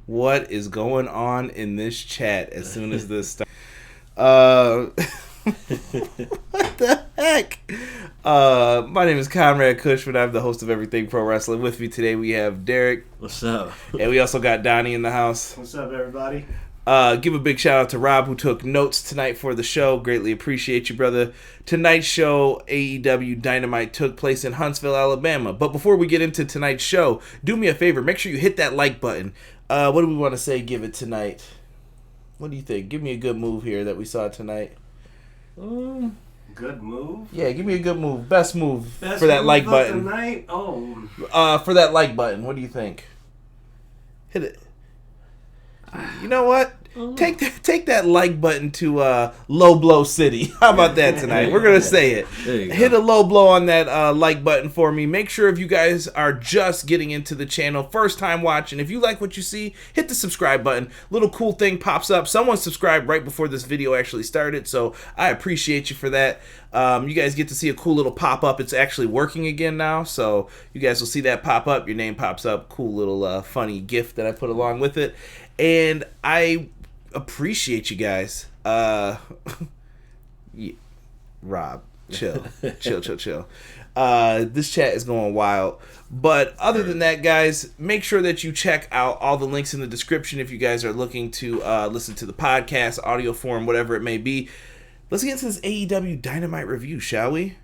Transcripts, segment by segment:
what is going on in this chat as soon as this starts. What the heck? My name is Conrad Cushman. I'm the host of Everything Pro Wrestling. With me today we have Derek. What's up? And we also got Donnie in the house. What's up, everybody? Give a big shout out to Rob who took notes tonight for the show. Greatly appreciate you, brother. Tonight's show, AEW Dynamite, took place in Huntsville, Alabama. But before we get into tonight's show, do me a favor. Make sure you hit that like button. What do we want to say give it tonight? What do you think? Give me a good move here that we saw tonight. Good move? Yeah, give me a good move. Best move for that like button. Tonight? Oh. For that like button. What do you think? Hit it. You know what? Take that like button to Low Blow City. How about that tonight? We're gonna say it. Hit a low blow on that like button for me. Make sure if you guys are just getting into the channel, first time watching, if you like what you see, hit the subscribe button. Little cool thing pops up. Someone subscribed right before this video actually started, so I appreciate you for that. You guys get to see a cool little pop up. It's actually working again now, so you guys will see that pop up. Your name pops up. Cool little funny gift that I put along with it, and I appreciate you guys. Yeah. Rob, chill. chill. This chat is going wild. But other than that, guys, make sure that you check out all the links in the description if you guys are looking to listen to the podcast, audio form, whatever it may be. Let's get into this AEW Dynamite review, shall we?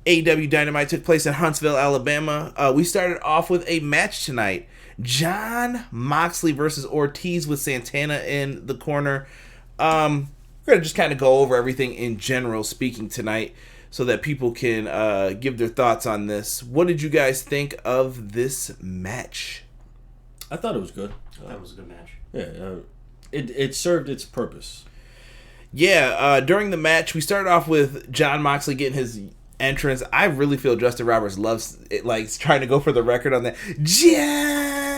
AEW Dynamite took place in Huntsville, Alabama. We started off with a match tonight. Jon Moxley versus Ortiz with Santana in the corner. We're going to just kind of go over everything in general speaking tonight so that people can give their thoughts on this. What did you guys think of this match? I thought it was good. That was a good match. Yeah, it served its purpose. Yeah, during the match, we started off with Jon Moxley getting his entrance. I really feel Justin Roberts loves it, like trying to go for the record on that. Jon!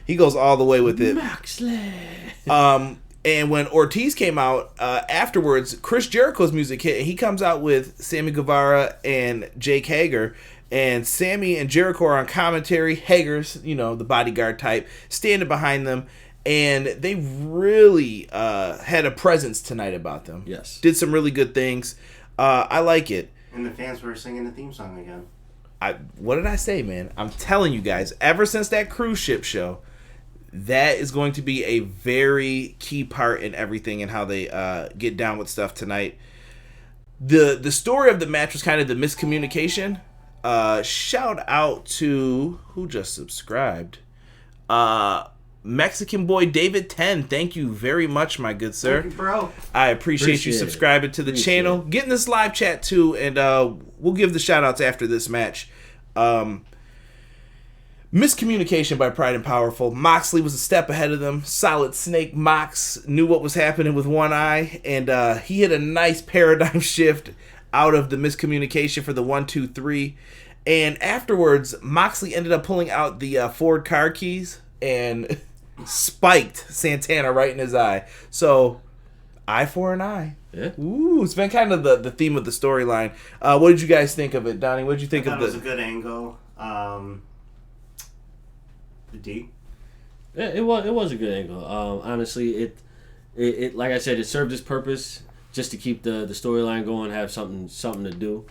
He goes all the way with it. Moxley. And when Ortiz came out afterwards, Chris Jericho's music hit, and he comes out with Sammy Guevara and Jake Hager. And Sammy and Jericho are on commentary. Hager's, the bodyguard type, standing behind them. And they really had a presence tonight about them. Yes. Did some really good things. I like it. And the fans were singing the theme song again. What did I say, man? I'm telling you guys, ever since that cruise ship show, that is going to be a very key part in everything and how they get down with stuff tonight. The story of the match was kind of the miscommunication. Shout out to who just subscribed. Mexican boy David 10, thank you very much, my good sir. Thank you, bro. I appreciate you subscribing to the channel, getting this live chat too, and we'll give the shout outs after this match. Miscommunication by Pride and Powerful. Moxley was a step ahead of them. Solid Snake Mox knew what was happening with one eye, and he hit a nice paradigm shift out of the miscommunication for the 1, 2, 3. And afterwards, Moxley ended up pulling out the Ford car keys and spiked Santana right in his eye. So, eye for an eye. Yeah. Ooh, it's been kind of the theme of the storyline. What did you guys think of it, Donnie? What did you think of it was a good angle. The D. Yeah, it was a good angle. Honestly, it like I said, it served its purpose just to keep the storyline going, have something to do.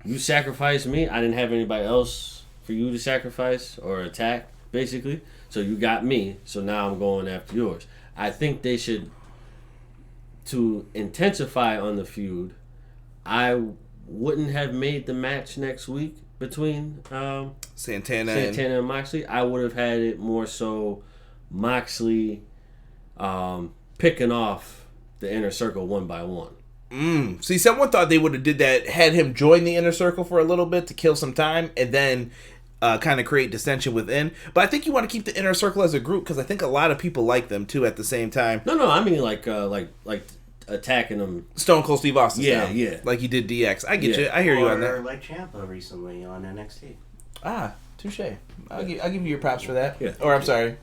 You sacrificed me. I didn't have anybody else for you to sacrifice or attack, basically. So you got me. So now I'm going after yours. I think they should, to intensify on the feud, I wouldn't have made the match next week between Santana and Moxley. I would have had it more so Moxley picking off the inner circle one by one. See, someone thought they would have did that, had him join the inner circle for a little bit to kill some time, and then kind of create dissension within. But I think you want to keep the inner circle as a group because I think a lot of people like them too at the same time. No, I mean like attacking them. Stone Cold Steve Austin style. Yeah. Like he did DX. I get you. I hear you on that. Or like Ciampa recently on NXT. Touche. I'll give you your props for that. Yeah. Or I'm sorry.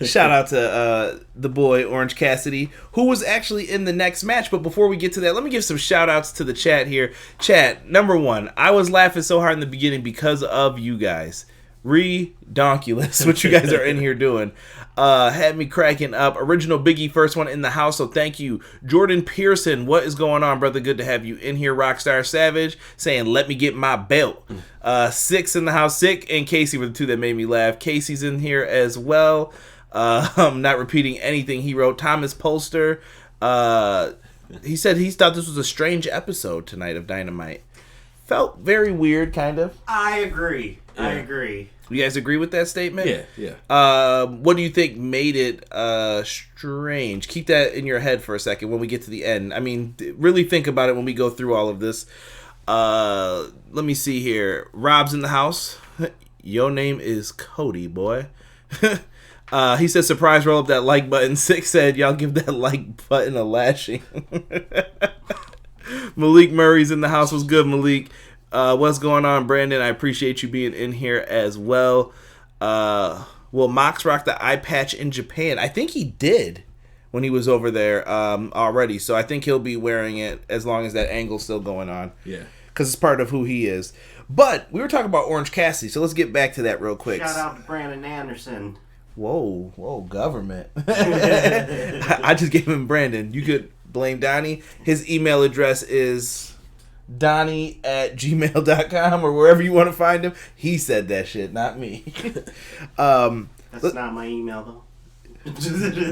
Shout out to the boy Orange Cassidy, who was actually in the next match. But before we get to that, let me give some shout outs to the chat here. Chat, number one, I was laughing so hard in the beginning because of you guys. Redonkulous, what you guys are in here doing. Had me cracking up. Original Biggie, first one in the house, so thank you. Jordan Pearson, what is going on, brother? Good to have you in here. Rockstar Savage saying, let me get my belt. Six in the house. Sick and Casey were the two that made me laugh. Casey's in here as well. I'm not repeating anything he wrote. Thomas Polster, he said he thought this was a strange episode tonight of Dynamite. Felt very weird, kind of. I agree. Yeah. I agree. You guys agree with that statement? Yeah. What do you think made it strange? Keep that in your head for a second when we get to the end. I mean, really think about it when we go through all of this. Let me see here. Rob's in the house. Your name is Cody, boy. He said, surprise, roll up that like button. Six said, y'all give that like button a lashing. Malik Murray's in the house. What's good, Malik? What's going on, Brandon? I appreciate you being in here as well. Will Mox rock the eye patch in Japan? I think he did when he was over there already. So I think he'll be wearing it as long as that angle's still going on. Yeah. Because it's part of who he is. But we were talking about Orange Cassidy, so let's get back to that real quick. Shout out to Brandon Anderson. Whoa, government. I just gave him Brandon. You could blame Donnie. His email address is Donnie@gmail.com or wherever you want to find him. He said that shit, not me. That's not my email, though.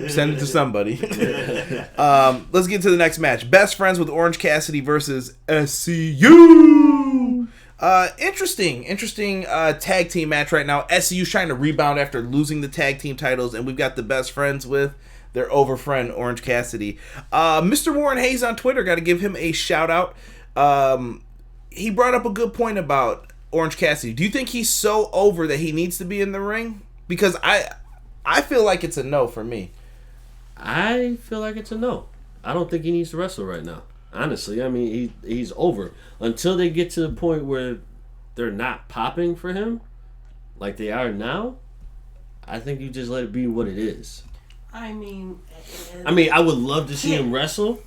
Send it to somebody. Let's get to the next match. Best Friends with Orange Cassidy versus SCU. Interesting tag team match right now. SCU's trying to rebound after losing the tag team titles, and we've got the Best Friends with their over friend Orange Cassidy. Mr. Warren Hayes on Twitter, got to give him a shout out. He brought up a good point about Orange Cassidy. Do you think he's so over that he needs to be in the ring? Because I feel like it's a no for me. I feel like it's a no. I don't think he needs to wrestle right now. Honestly, I mean, he's over. Until they get to the point where they're not popping for him like they are now, I think you just let it be what it is. I mean, I would love to see him wrestle,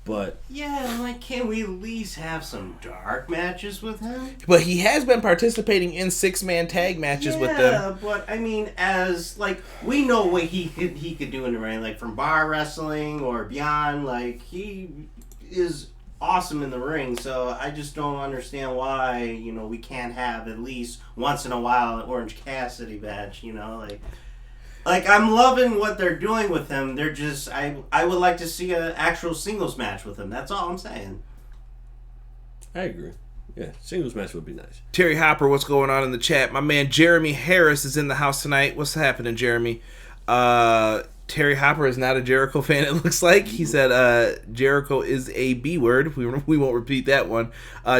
but... Yeah, like, can we at least have some dark matches with him? But he has been participating in 6-man tag matches with them. Yeah, but, I mean, as, like, we know what he could do in the ring, like, from bar wrestling or beyond, like, he is awesome in the ring, so I just don't understand why, you know, we can't have at least once in a while an Orange Cassidy match, you know, like I'm loving what they're doing with him. They're just, I would like to see an actual singles match with him. That's all I'm saying. I agree. Yeah, singles match would be nice. Terry Hopper, what's going on in the chat? My man Jeremy Harris is in the house tonight. What's happening, Jeremy? Terry Hopper is not a Jericho fan, it looks like. He said Jericho is a B word. We won't repeat that one.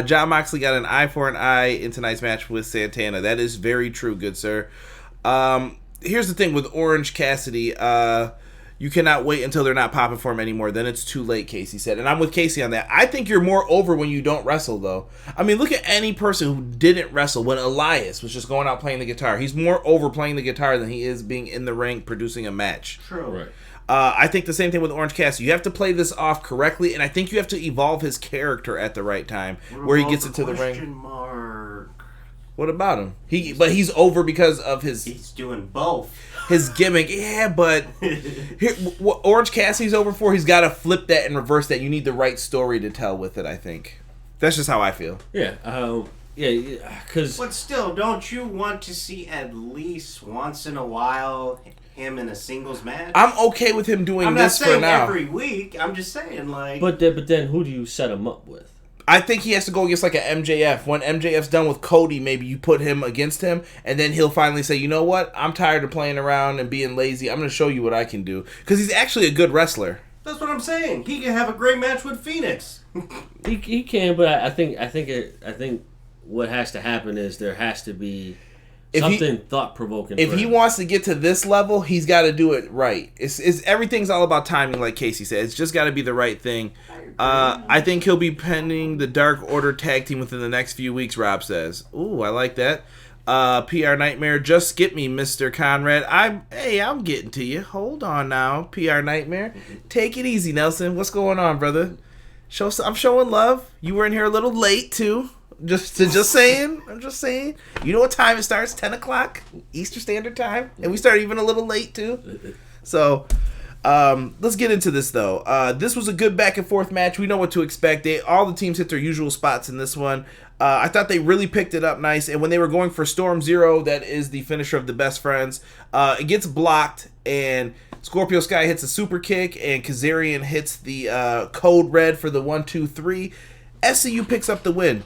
John Moxley got an eye for an eye in tonight's match with Santana. That is very true, good sir. Here's the thing with Orange Cassidy. You cannot wait until they're not popping for him anymore. Then it's too late, Casey said. And I'm with Casey on that. I think you're more over when you don't wrestle, though. I mean, look at any person who didn't wrestle when Elias was just going out playing the guitar. He's more over playing the guitar than he is being in the ring producing a match. True. Right. I think the same thing with Orange Cassidy. You have to play this off correctly, and I think you have to evolve his character at the right time where he gets into the ring. Mark. What about him? But he's over because of He's doing both. His gimmick. Yeah, but what Orange Cassidy's over for, he's got to flip that and reverse that. You need the right story to tell with it, I think. That's just how I feel. Yeah, because... But still, don't you want to see at least once in a while him in a singles match? I'm okay with him doing this for now. I'm not saying every week. I'm just saying, like... But then who do you set him up with? I think he has to go against like an MJF. When MJF's done with Cody, maybe you put him against him, and then he'll finally say, you know what? I'm tired of playing around and being lazy. I'm going to show you what I can do. Because he's actually a good wrestler. That's what I'm saying. He can have a great match with Phoenix. He can, but I think what has to happen is there has to be something thought-provoking. If he wants to get to this level, he's got to do it right. It's everything's all about timing, like Casey said. It's just got to be the right thing. I think he'll be pending the Dark Order tag team within the next few weeks, Rob says. Ooh, I like that. PR Nightmare, just skip me, Mr. Conrad. I'm getting to you. Hold on now, PR Nightmare. Take it easy, Nelson. What's going on, brother? I'm showing love. You were in here a little late too. Just saying. I'm just saying. You know what time it starts? 10 o'clock Eastern Standard Time, and we started even a little late too. So, let's get into this though. This was a good back and forth match. We know what to expect. All the teams hit their usual spots in this one. I thought they really picked it up nice, and when they were going for Storm Zero, that is the finisher of the Best Friends, it gets blocked, and Scorpio Sky hits a super kick, and Kazarian hits the code red for the 1-2-3. SCU picks up the win.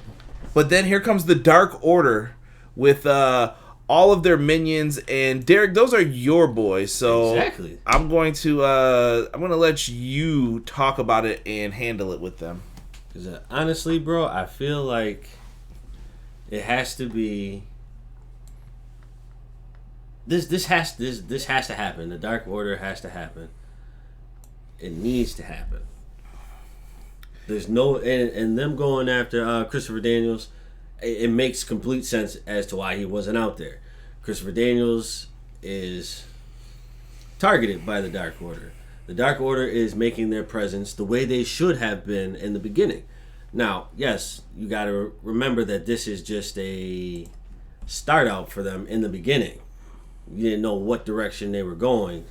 But then here comes the Dark Order with all of their minions, and Derek, those are your boys. So exactly. I'm going to let you talk about it and handle it with them. Because honestly, bro, I feel like it has to be. This has to happen. The Dark Order has to happen. It needs to happen. There's no and them going after Christopher Daniels, it makes complete sense as to why he wasn't out there. Christopher Daniels is targeted by the Dark Order. The Dark Order is making their presence the way they should have been in the beginning. Now, yes, you got to remember that this is just a start out for them in the beginning. You didn't know what direction they were going,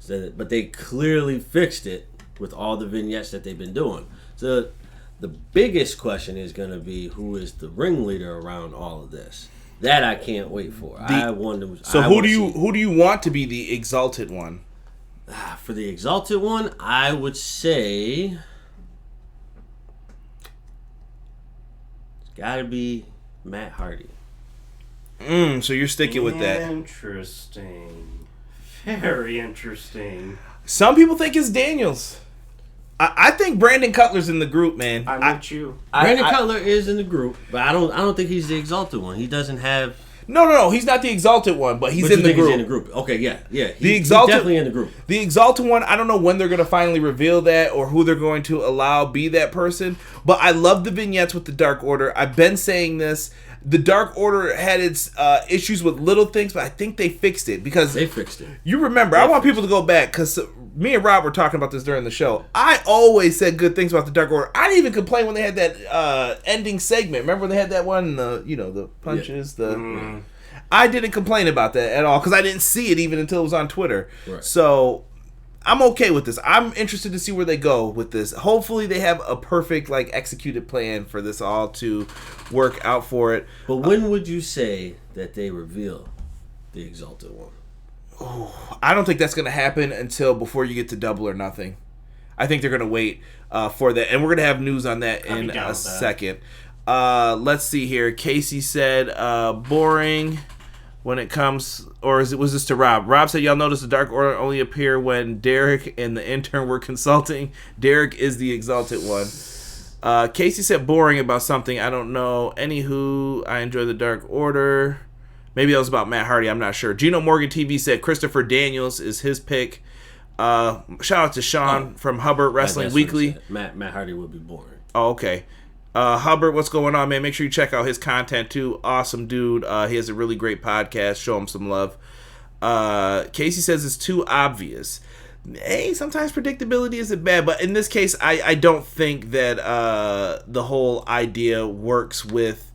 but they clearly fixed it with all the vignettes that they've been doing. So the biggest question is going to be who is the ringleader around all of this. That I can't wait for. Who do you want to be the exalted one? For the exalted one, I would say it's got to be Matt Hardy. So you're sticking with that. Interesting. Very interesting. Some people think it's Daniels. I think Brandon Cutler's in the group, man. I'm with you. Brandon Cutler is in the group, but I don't think he's the exalted one. He doesn't have. No. He's not the exalted one, but he's in the group. He's in the group. Okay, yeah. He's exalted, definitely in the group. The exalted one, I don't know when they're going to finally reveal that or who they're going to allow be that person. But I love the vignettes with the Dark Order. I've been saying this. The Dark Order had its issues with little things, but I think they fixed it because they fixed it. You remember, I want people to go back because me and Rob were talking about this during the show. I always said good things about the Dark Order. I didn't even complain when they had that ending segment. Remember when they had that one, the punches, I didn't complain about that at all because I didn't see it even until it was on Twitter. Right. So I'm okay with this. I'm interested to see where they go with this. Hopefully they have a perfect executed plan for this all to work out for it. But when would you say that they reveal the exalted one? I don't think that's going to happen until before you get to Double or Nothing. I think they're going to wait for that, and we're going to have news on that in a second. Let's see here. Casey said boring when it comes, or was this to Rob? Rob said, y'all notice the Dark Order only appear when Derek and the intern were consulting. Derek is the exalted one. Casey said boring about something. I don't know. Anywho, I enjoy the Dark Order. Maybe that was about Matt Hardy. I'm not sure. Gino Morgan TV said Christopher Daniels is his pick. Shout out to Sean from Hubbard Wrestling Weekly. Matt Hardy would be boring. Oh, okay. Hubbard, what's going on, man? Make sure you check out his content too. Awesome dude. He has a really great podcast. Show him some love. Casey says it's too obvious. Hey, sometimes predictability isn't bad, but in this case, I don't think that the whole idea works with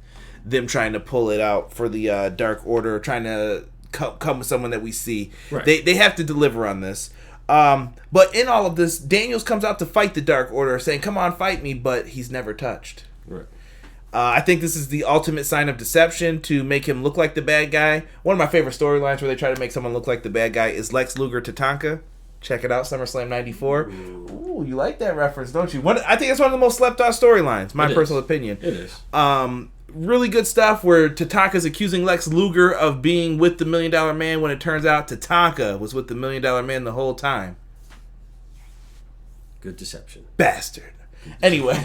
them trying to pull it out for the Dark Order, trying to come with someone that we see. Right. They have to deliver on this. But in all of this, Daniels comes out to fight the Dark Order, saying, come on, fight me, but he's never touched. Right. I think this is the ultimate sign of deception to make him look like the bad guy. One of my favorite storylines where they try to make someone look like the bad guy is Lex Luger Tatanka. Check it out, SummerSlam 94. Ooh, you like that reference, don't you? I think it's one of the most slept-on storylines, my personal opinion. It is. Really good stuff where Tatanka's accusing Lex Luger of being with the $1 Million Man when it turns out Tatanka was with the $1 Million Man the whole time. Good deception. Bastard. Anyway.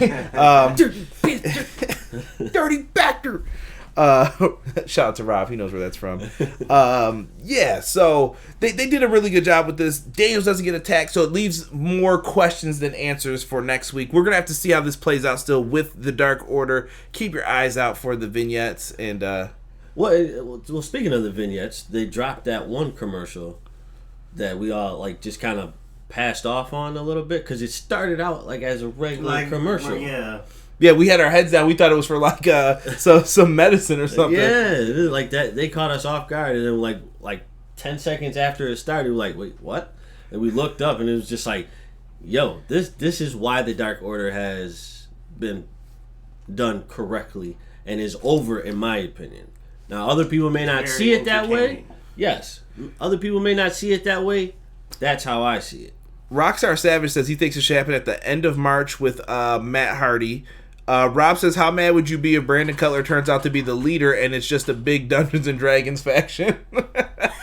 Dirty bastard. Dirty bastard. Shout out to Rob. He knows where that's from. Yeah, so they did a really good job with this. Daniels doesn't get attacked, so it leaves more questions than answers for next week. We're going to have to see how this plays out still with the Dark Order. Keep your eyes out for the vignettes, and Well, speaking of the vignettes, they dropped that one commercial that we all like just kind of passed off on a little bit because it started out like as a regular commercial. Yeah, we had our heads down. We thought it was for like some medicine or something. Yeah, like that. They caught us off guard, and then like 10 seconds after it started, we were like, wait, what? And we looked up, and it was just like, yo, this is why the Dark Order has been done correctly and is over, in my opinion. Now, other people may not see it that way. Yes, other people may not see it that way. That's how I see it. Rockstar Savage says he thinks it should happen at the end of March with Matt Hardy. Rob says, how mad would you be if Brandon Cutler turns out to be the leader and it's just a big Dungeons and Dragons faction?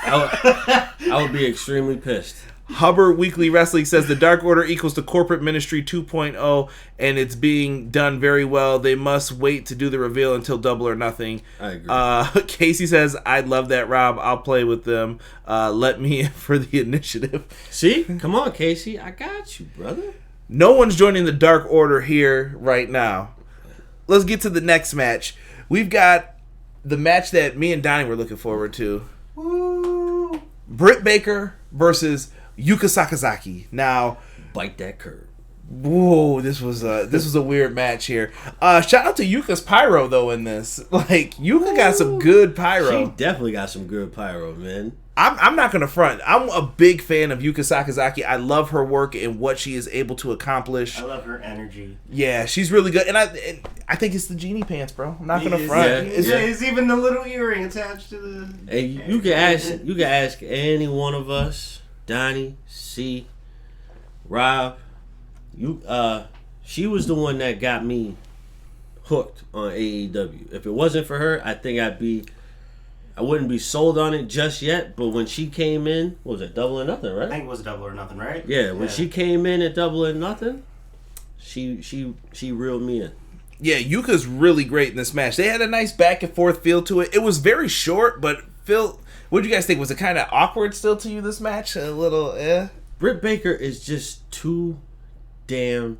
I would be extremely pissed. Hubbard Weekly Wrestling says the Dark Order equals the Corporate Ministry 2.0 and it's being done very well. They must wait to do the reveal until Double or Nothing. I agree. Casey says, I'd love that, Rob. I'll play with them. Let me in for the initiative. See? Come on, Casey. I got you, brother. No one's joining the Dark Order here right now. Let's get to the next match. We've got the match that me and Donnie were looking forward to. Woo! Britt Baker versus Yuka Sakazaki. Now, bite that curve. Whoa, this was a weird match here. Shout out to Yuka's pyro though in this. Like Yuka got some good pyro. She definitely got some good pyro, man. I'm not gonna front. I'm a big fan of Yuka Sakazaki. I love her work and what she is able to accomplish. I love her energy. Yeah, she's really good, and I think it's the genie pants, bro. I'm not gonna front. It's even the little earring attached to the. Hey, you can ask any one of us, Donnie, C, Rob. She was the one that got me hooked on AEW. If it wasn't for her, I think I wouldn't be sold on it just yet. But when she came in, what was it, Double or Nothing, right? I think it was Double or Nothing, right? Yeah, when she came in at Double or Nothing, she reeled me in. Yeah, Yuka's really great in this match. They had a nice back and forth feel to it. It was very short, but what did you guys think? Was it kind of awkward still to you, this match? A little, Britt Baker is just too damn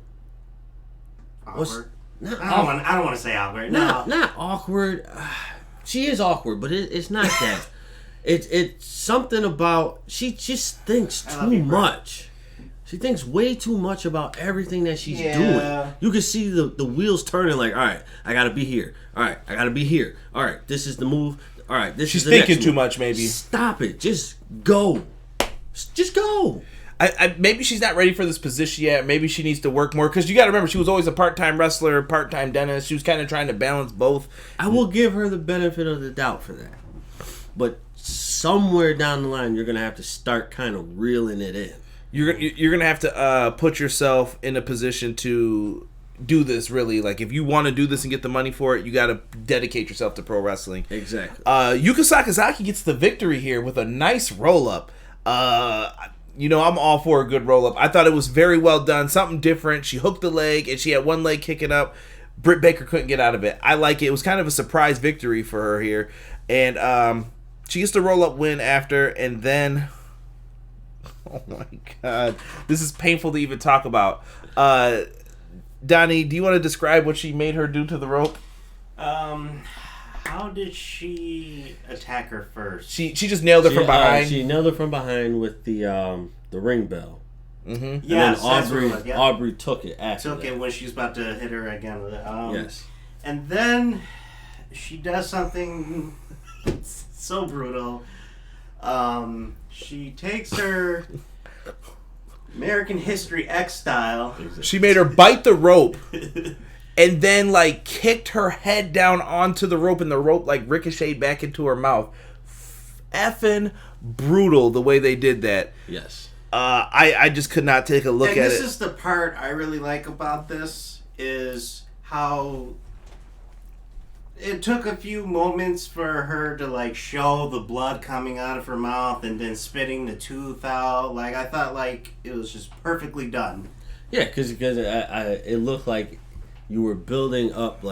awkward. I don't want to say awkward. Not awkward. She is awkward, but it's not that. It's something about she just thinks too much. She thinks way too much about everything that she's doing. You can see the wheels turning. Like, all right, I gotta be here. All right, I gotta be here. All right, this is the move. All right, she's thinking too much. Maybe stop it. Just go. Just go. Maybe she's not ready for this position yet. Maybe she needs to work more. Because you got to remember, she was always a part-time wrestler, part-time dentist. She was kind of trying to balance both. I will give her the benefit of the doubt for that. But somewhere down the line, you're going to have to start kind of reeling it in. You're going to have to put yourself in a position to do this, really. Like, if you want to do this and get the money for it, you got to dedicate yourself to pro wrestling. Exactly. Yuka Sakazaki gets the victory here with a nice roll-up. I'm all for a good roll-up. I thought it was very well done. Something different. She hooked the leg, and she had one leg kicking up. Britt Baker couldn't get out of it. I like it. It was kind of a surprise victory for her here. And she gets the roll-up win after, and then... Oh, my God. This is painful to even talk about. Donnie, do you want to describe what she made her do to the rope? How did she attack her first? She just nailed her from behind. She nailed her from behind with the ring bell. Mm-hmm. And then Aubrey took it after Took it when she was about to hit her again with it. Yes. And then she does something so brutal. She takes her American History X style. She made her bite the rope. And then, kicked her head down onto the rope, and the rope, ricocheted back into her mouth. Effing brutal the way they did that. Yes. I just could not take a look at it. This is the part I really like about this, is how it took a few moments for her to, show the blood coming out of her mouth and then spitting the tooth out. I thought, it was just perfectly done. Yeah, because it looked like you were building up,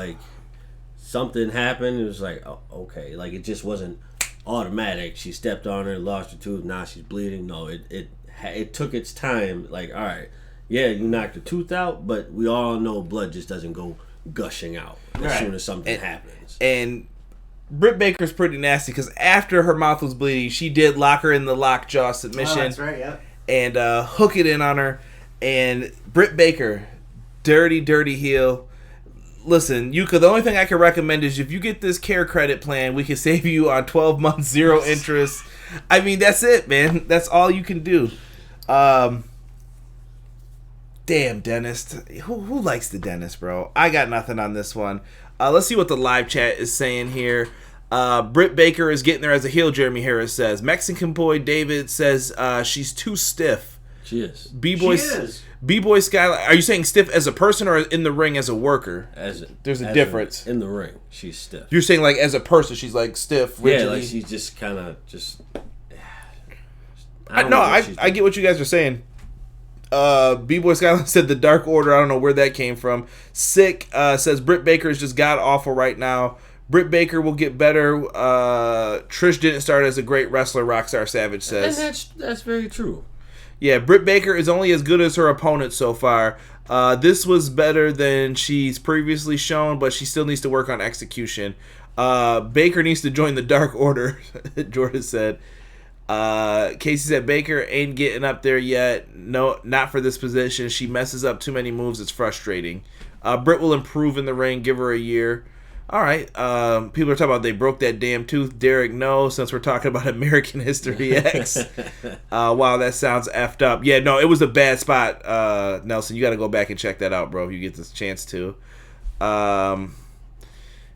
something happened. It was oh, okay. It just wasn't automatic. She stepped on her, lost her tooth, now she's bleeding. No, it took its time. All right, yeah, you knocked her tooth out, but we all know blood just doesn't go gushing out as soon as something happens. And Britt Baker's pretty nasty because after her mouth was bleeding, she did lock her in the lockjaw submission. Oh, that's right, yeah. And hook it in on her. And Britt Baker, dirty, dirty heel. Listen, Yuka, the only thing I can recommend is if you get this care credit plan, we can save you on 12 months, 0 interest. I mean, that's it, man. That's all you can do. Damn, dentist. Who likes the dentist, bro? I got nothing on this one. Let's see what the live chat is saying here. Britt Baker is getting there as a heel, Jeremy Harris says. Mexican boy David says she's too stiff. She is. B-boy Skyline. Are you saying stiff as a person or in the ring as a worker? There's a difference. In the ring, she's stiff. You're saying like as a person, she's like stiff, rigidly? Yeah, like she's just kind of just... I get what you guys are saying. B-Boy Skyline said the Dark Order. I don't know where that came from. Sick says Britt Baker is just god-awful right now. Britt Baker will get better. Trish didn't start as a great wrestler, Rockstar Savage says. And that's very true. Yeah, Britt Baker is only as good as her opponent so far. This was better than she's previously shown, but she still needs to work on execution. Baker needs to join the Dark Order, Jordan said. Casey said Baker ain't getting up there yet. No, not for this position. She messes up too many moves. It's frustrating. Britt will improve in the ring. Give her a year. All right. People are talking about they broke that damn tooth. Derek, no, since we're talking about American History X. Wow, that sounds effed up. Yeah, no, it was a bad spot, Nelson. You got to go back and check that out, bro, if you get this chance to.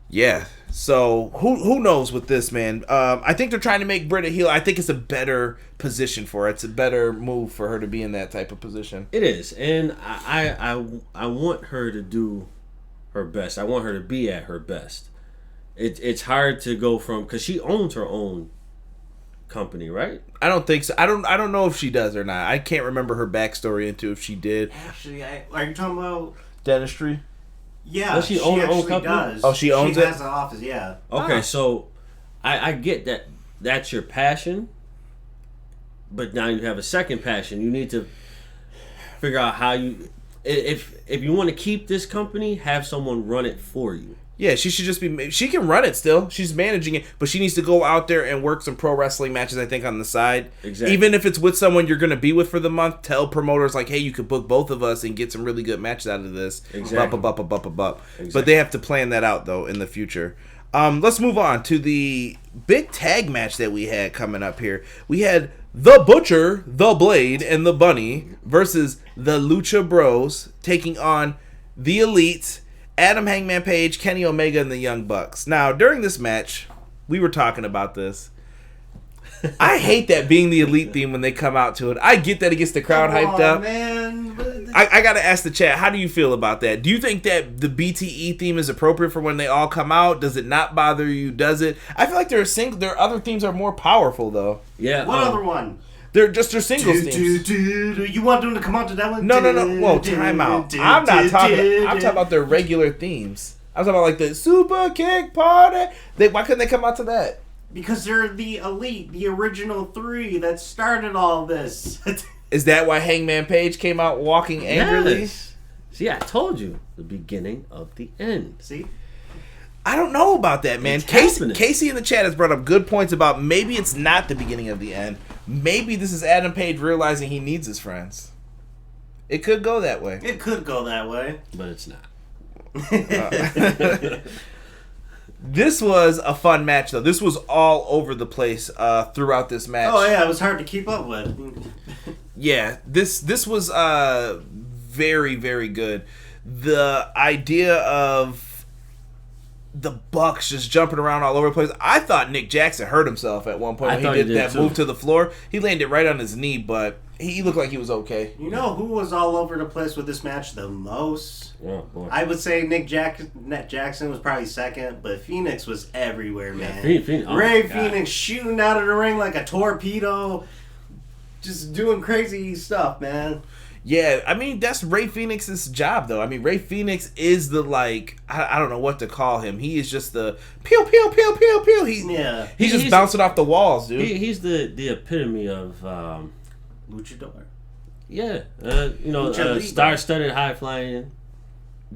Yeah. So who knows with this, man? I think they're trying to make Britt a heel. I think it's a better position for her. It's a better move for her to be in that type of position. It is, and I want her to do her best. I want her to be at her best. It's hard to go from, because she owns her own company, right? I don't think so. I don't know if she does or not. I can't remember her backstory into if she did. Actually, are you talking about dentistry? Yeah, does she own her own company? Does. Oh, she owns it? She has an office, yeah. Okay, so I get that that's your passion, but now you have a second passion. You need to figure out how you... If you want to keep this company, have someone run it for you. Yeah, she should just be... She can run it still. She's managing it, but she needs to go out there and work some pro wrestling matches, I think, on the side. Exactly. Even if it's with someone you're going to be with for the month, tell promoters, like, hey, you could book both of us and get some really good matches out of this. Exactly. Exactly. But they have to plan that out, though, in the future. Let's move on to the big tag match that we had coming up here. We had The Butcher, The Blade, and The Bunny versus the Lucha Bros taking on The Elite, Adam Hangman Page, Kenny Omega, and the Young Bucks. Now, during this match, we were talking about this. I hate that being the Elite theme when they come out to it. I get that it gets the crowd hyped up. Man. I got to ask the chat, how do you feel about that? Do you think that the BTE theme is appropriate for when they all come out? Does it not bother you? Does it? I feel like their other themes are more powerful, though. Yeah. What other one? They're just their singles themes. You want them to come out to that one? No. Whoa, time out. I'm talking about their regular themes. I'm talking about like the Super Kick Party. Why couldn't they come out to that? Because they're the Elite, the original 3 that started all this. Is that why Hangman Page came out walking angrily? Yes. See, I told you. The beginning of the end. See? I don't know about that, man. It's Casey in the chat has brought up good points about maybe it's not the beginning of the end. Maybe this is Adam Page realizing he needs his friends. It could go that way. It could go that way. But it's not. This was a fun match, though. This was all over the place throughout this match. Oh, yeah. It was hard to keep up with. Yeah. This was very, very good. The idea of the Bucks just jumping around all over the place. I thought Nick Jackson hurt himself at one point when he did that move to the floor. He landed right on his knee, but he looked like he was okay. You know who was all over the place with this match the most? Oh, boy. I would say Nick Jackson was probably second, but Phoenix was everywhere, man. Yeah, Ray Phoenix shooting out of the ring like a torpedo, just doing crazy stuff, man. Yeah, I mean, that's Ray Phoenix's job, though. I mean, Ray Phoenix is the, like, I don't know what to call him. He is just the pew, pew, pew, pew, pew. He's just bouncing off the walls, dude. He's the epitome of... Luchador. Yeah. Star-studded, high-flying.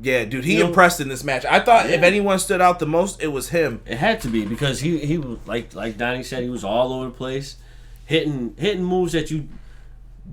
Yeah, dude, he impressed in this match. I thought if anyone stood out the most, it was him. It had to be because he was like Donnie said, he was all over the place, hitting moves that you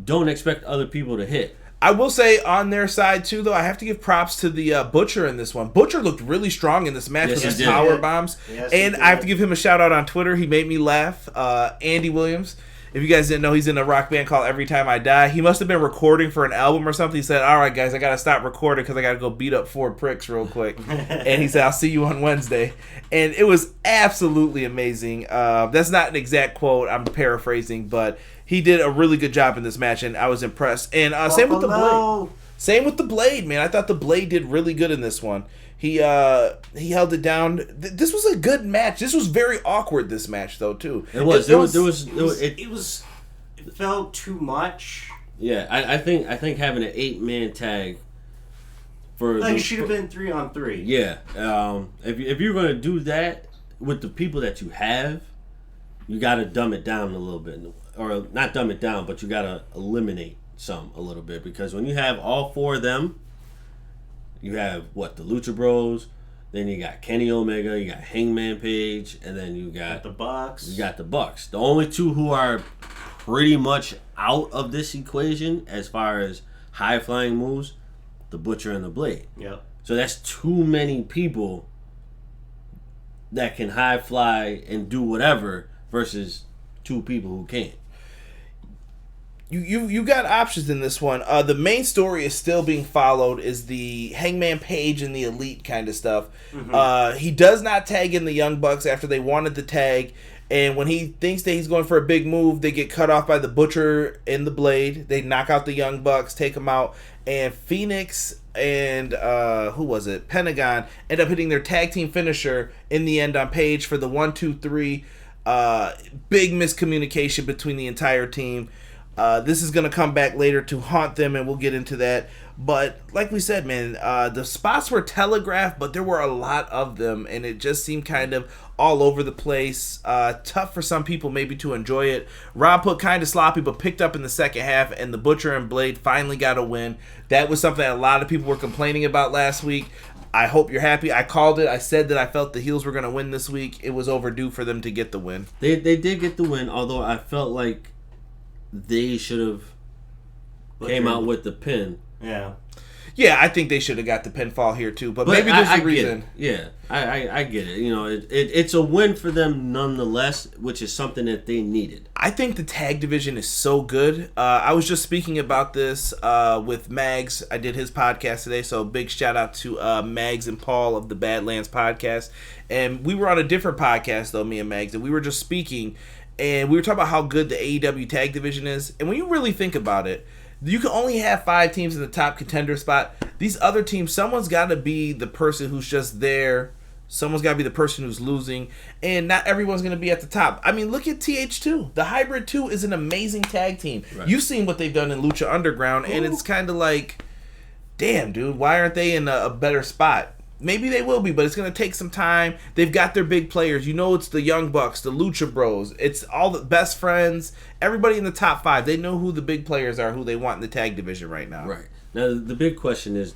don't expect other people to hit. I will say on their side too, though, I have to give props to the Butcher in this one. Butcher looked really strong in this match with his power bombs, and I have to give him a shout out on Twitter. He made me laugh. Andy Williams. If you guys didn't know, he's in a rock band called Every Time I Die. He must have been recording for an album or something. He said, all right, guys, I got to stop recording because I got to go beat up 4 pricks real quick. And he said, I'll see you on Wednesday. And it was absolutely amazing. That's not an exact quote. I'm paraphrasing, but he did a really good job in this match, and I was impressed. And same with the Blade. Same with the Blade, man. I thought the Blade did really good in this one. He held it down. This was a good match. This was very awkward. This match, though, too. It was. It felt too much. Yeah, I think having an 8-man tag for it should have been 3-on-3. Yeah. If you're gonna do that with the people that you have, you got to dumb it down a little bit, or not dumb it down, but you got to eliminate some a little bit, because when you have all 4 of them. You have, the Lucha Bros, then you got Kenny Omega, you got Hangman Page, and then you got the Bucks. You got the Bucks. The only 2 who are pretty much out of this equation as far as high-flying moves, the Butcher and the Blade. Yep. So that's too many people that can high-fly and do whatever versus 2 people who can't. You got options in this one. The main story is still being followed, is the Hangman Page and the Elite kind of stuff. Mm-hmm. He does not tag in the Young Bucks after they wanted the tag, and when he thinks that he's going for a big move, they get cut off by the Butcher and the Blade. They knock out the Young Bucks, take them out, and Phoenix and Pentagon end up hitting their tag team finisher in the end on Page for the 1-2-3. Big miscommunication between the entire team. This is going to come back later to haunt them, and we'll get into that. But like we said, man, the spots were telegraphed, but there were a lot of them, and it just seemed kind of all over the place. Tough for some people maybe to enjoy it. Rob put kind of sloppy, but picked up in the second half, and the Butcher and Blade finally got a win. That was something that a lot of people were complaining about last week. I hope you're happy. I called it. I said that I felt the heels were going to win this week. It was overdue for them to get the win. They did get the win, although I felt like they should have came out with the pin. Yeah, I think they should have got the pinfall here too, but maybe there's a reason. Yeah, I get it. You know, it's a win for them nonetheless, which is something that they needed. I think the tag division is so good. I was just speaking about this with Mags. I did his podcast today, so big shout out to Mags and Paul of the Badlands podcast. And we were on a different podcast though, me and Mags, and we were just speaking, and we were talking about how good the AEW tag division is. And when you really think about it, you can only have 5 teams in the top contender spot. These other teams, someone's got to be the person who's just there. Someone's got to be the person who's losing. And not everyone's going to be at the top. I mean, look at TH2. The Hybrid 2 is an amazing tag team. Right. You've seen what they've done in Lucha Underground, and it's kind of like, damn, dude, why aren't they in a better spot? Maybe they will be, but it's going to take some time. They've got their big players. You know, it's the Young Bucks, the Lucha Bros. It's all the best friends. Everybody in the top 5. They know who the big players are, who they want in the tag division right now. Right. Now, the big question is,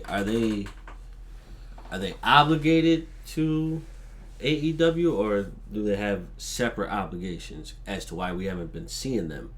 are they obligated to AEW, or do they have separate obligations as to why we haven't been seeing them?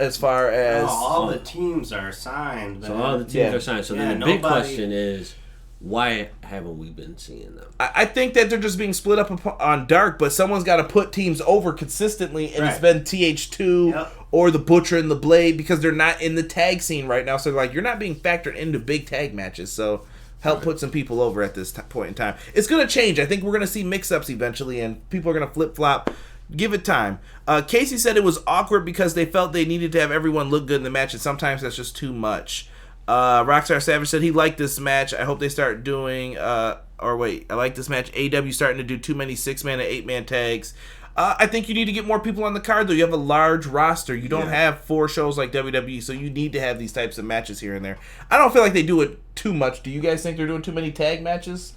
As far as... all the teams are signed. So all the teams are signed. So then the big question is, why haven't we been seeing them? I think that they're just being split up on Dark, but someone's got to put teams over consistently, and It's been TH2 or the Butcher and the Blade, because they're not in the tag scene right now. So like, you're not being factored into big tag matches. So help put some people over at this point in time. It's going to change. I think we're going to see mix-ups eventually, and people are going to flip-flop. Give it time. Casey said it was awkward because they felt they needed to have everyone look good in the match, and sometimes that's just too much. Rockstar Savage said he liked this match. I hope they start doing... I like this match. AEW starting to do too many 6-man and 8-man tags. I think you need to get more people on the card, though. You have a large roster. You don't have 4 shows like WWE, so you need to have these types of matches here and there. I don't feel like they do it too much. Do you guys think they're doing too many tag matches?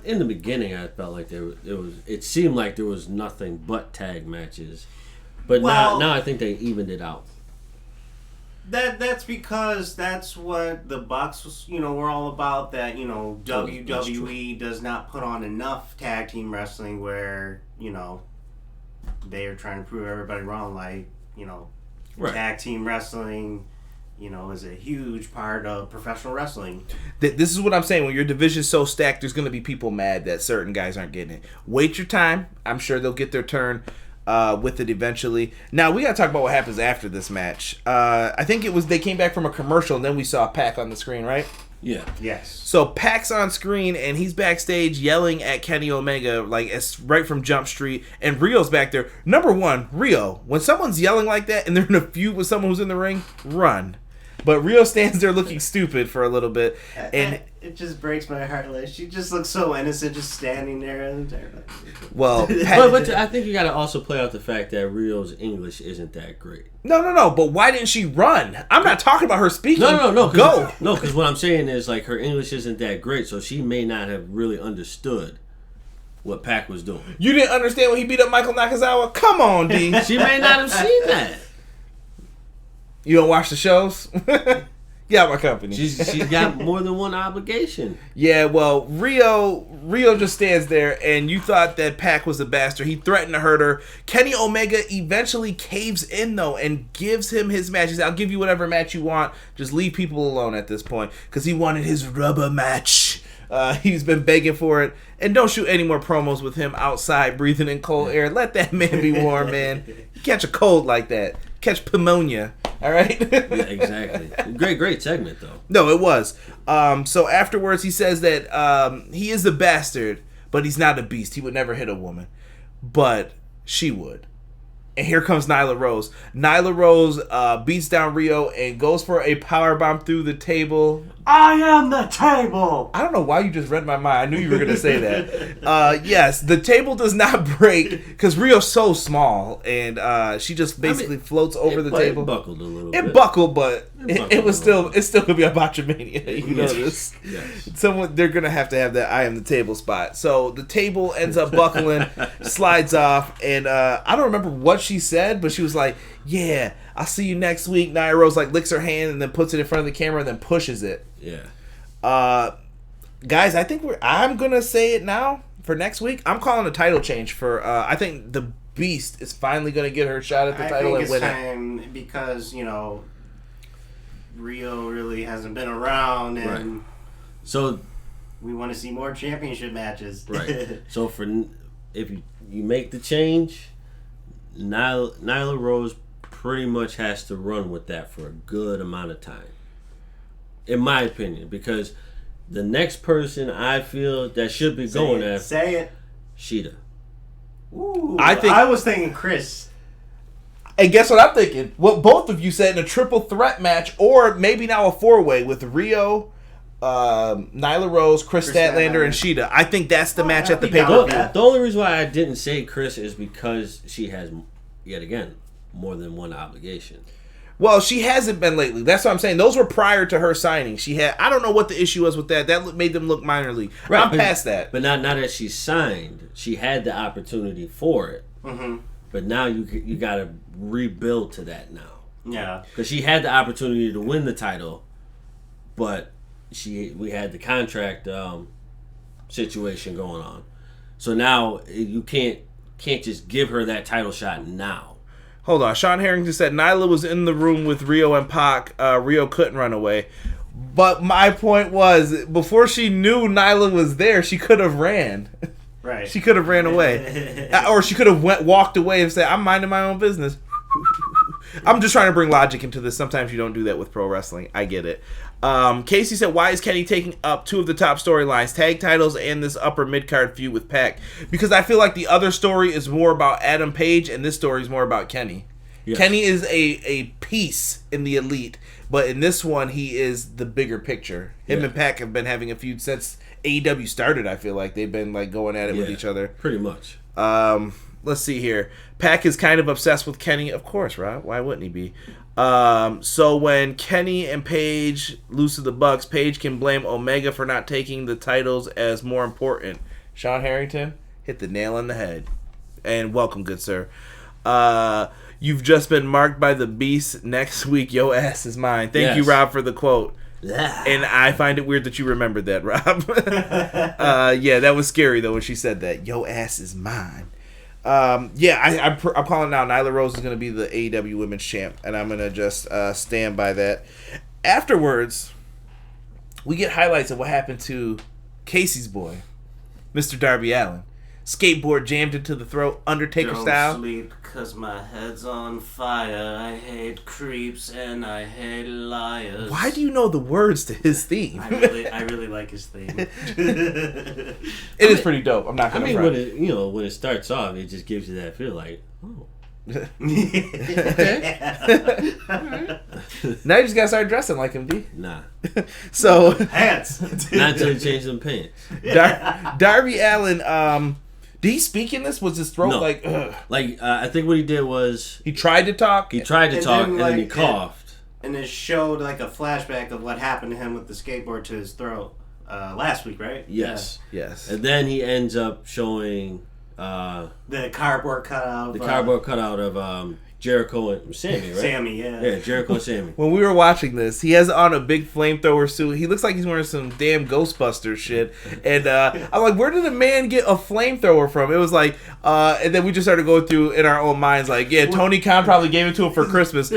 In the beginning, I felt like it seemed like there was nothing but tag matches. But now I think they evened it out. That's because that's what the Bucks, were all about. That WWE does not put on enough tag team wrestling where they are trying to prove everybody wrong. Like right. Tag team wrestling, is a huge part of professional wrestling. This is what I'm saying. When your division's so stacked, there's going to be people mad that certain guys aren't getting it. Wait your time. I'm sure they'll get their turn with it eventually. Now, we got to talk about what happens after this match. I think it was they came back from a commercial, and then we saw Pac on the screen, right? Yeah. Yes. So Pac's on screen, and he's backstage yelling at Kenny Omega, like it's right from Jump Street, and Rio's back there. Number one, Rio, when someone's yelling like that and they're in a feud with someone who's in the ring, run. But Rio stands there looking stupid for a little bit, and it just breaks my heart. Like, she just looks so innocent, just standing there. Well, but I think you got to also play out the fact that Rio's English isn't that great. No. But why didn't she run? I'm not talking about her speaking. No. Go. No, because what I'm saying is like her English isn't that great, so she may not have really understood what Pac was doing. You didn't understand when he beat up Michael Nakazawa? Come on, D. She may not have seen that. You don't watch the shows? Get out my company. She's got more than one obligation. Yeah, well, Rio just stands there, and you thought that Pac was a bastard. He threatened to hurt her. Kenny Omega eventually caves in, though, and gives him his match. He said, I'll give you whatever match you want. Just leave people alone at this point, because he wanted his rubber match. He's been begging for it. And don't shoot any more promos with him outside breathing in cold air. Let that man be warm, man. You catch a cold like that. Catch pneumonia. All right? Yeah, exactly. Great segment, though. No, it was. So afterwards, he says that he is a bastard, but he's not a beast. He would never hit a woman. But she would. And here comes Nyla Rose. Nyla Rose beats down Rio and goes for a powerbomb through the table. I am the table! I don't know why you just read my mind. I knew you were going to say that. Yes, the table does not break because Rio's so small. And she just basically floats over the table. It buckled a little bit. It buckled, but it was still going to be a botchamania. You know this. Yes. They're going to have that I am the table spot. So the table ends up buckling, slides off. And I don't remember what she said, but she was like, yeah, I'll see you next week. Nyla Rose licks her hand and then puts it in front of the camera and then pushes it. Yeah. Guys, I think I'm going to say it now for next week. I'm calling a title change for, I think the Beast is finally going to get her shot at the title and win it. I think it's time because, Rio really hasn't been around and right. So we want to see more championship matches. Right. So if you make the change, Nyla Rose pretty much has to run with that for a good amount of time. In my opinion, because the next person I feel that should be going after say it, Shida. Ooh, I was thinking Chris. And guess what I'm thinking? What both of you said in a triple threat match, or maybe now a 4-way with Rio, Nyla Rose, Chris Statlander, and Shida. I think that's the match at the pay-per-view. The only reason why I didn't say Chris is because she has, yet again, more than one obligation. Well, she hasn't been lately. That's what I'm saying. Those were prior to her signing. She had. I don't know what the issue was with that. That made them look minor league. Right, I'm past that. But now that she's signed, she had the opportunity for it. Mm-hmm. But now you got to rebuild to that now. Yeah. Because she had the opportunity to win the title, but we had the contract situation going on. So now you can't just give her that title shot now. Hold on. Sean Harrington said Nyla was in the room with Rio and Pac. Rio couldn't run away. But my point was, before she knew Nyla was there, she could have ran. Right. She could have ran away. Or she could have walked away and said, I'm minding my own business. I'm just trying to bring logic into this. Sometimes you don't do that with pro wrestling. I get it. Casey said, why is Kenny taking up two of the top storylines, tag titles and this upper mid-card feud with Pac? Because I feel like the other story is more about Adam Page and this story is more about Kenny. Yes. Kenny is a piece in the elite, but in this one, he is the bigger picture. Him and Pac have been having a feud since AEW started, I feel like. They've been going at it with each other. Pretty much. Let's see here. Pac is kind of obsessed with Kenny. Of course, Rob. Why wouldn't he be? So when Kenny and Page lose to the Bucks, Page can blame Omega for not taking the titles as more important. Sean Harrington hit the nail on the head. And welcome, good sir. You've just been marked by the beast. Next week, yo ass is mine. Thank you, Rob, for the quote. And I find it weird that you remembered that, Rob. Yeah, that was scary, though, when she said that. Yo ass is mine. I'm calling now. Nyla Rose is going to be the AEW Women's Champ, and I'm going to just stand by that. Afterwards, we get highlights of what happened to Casey's boy, Mr. Darby Allin. Skateboard jammed into the throat, Undertaker style. Don't sleep 'cause my head's on fire. I hate creeps and I hate liars. Why do you know the words to his theme? I really like his theme. It is pretty dope. I'm not gonna front. When it starts off, it just gives you that feel like, oh. Okay. Now you just gotta start dressing like him, D. Nah. So pants. Not until you change them pants. Darby Allin, did he speak in this? Was his throat like? Ugh? I think what he did was he tried to talk. And then he coughed. And it showed like a flashback of what happened to him with the skateboard to his throat last week, right? Yes. Yeah. Yes. And then he ends up showing the cardboard cutout. The cardboard cutout of Jericho and Sammy, right? Sammy, yeah. Yeah, Jericho and Sammy. When we were watching this, he has on a big flamethrower suit. He looks like he's wearing some damn Ghostbusters shit. And I'm like, where did a man get a flamethrower from? It was like, and then we just started going through in our own minds, like, yeah, Tony Khan probably gave it to him for Christmas.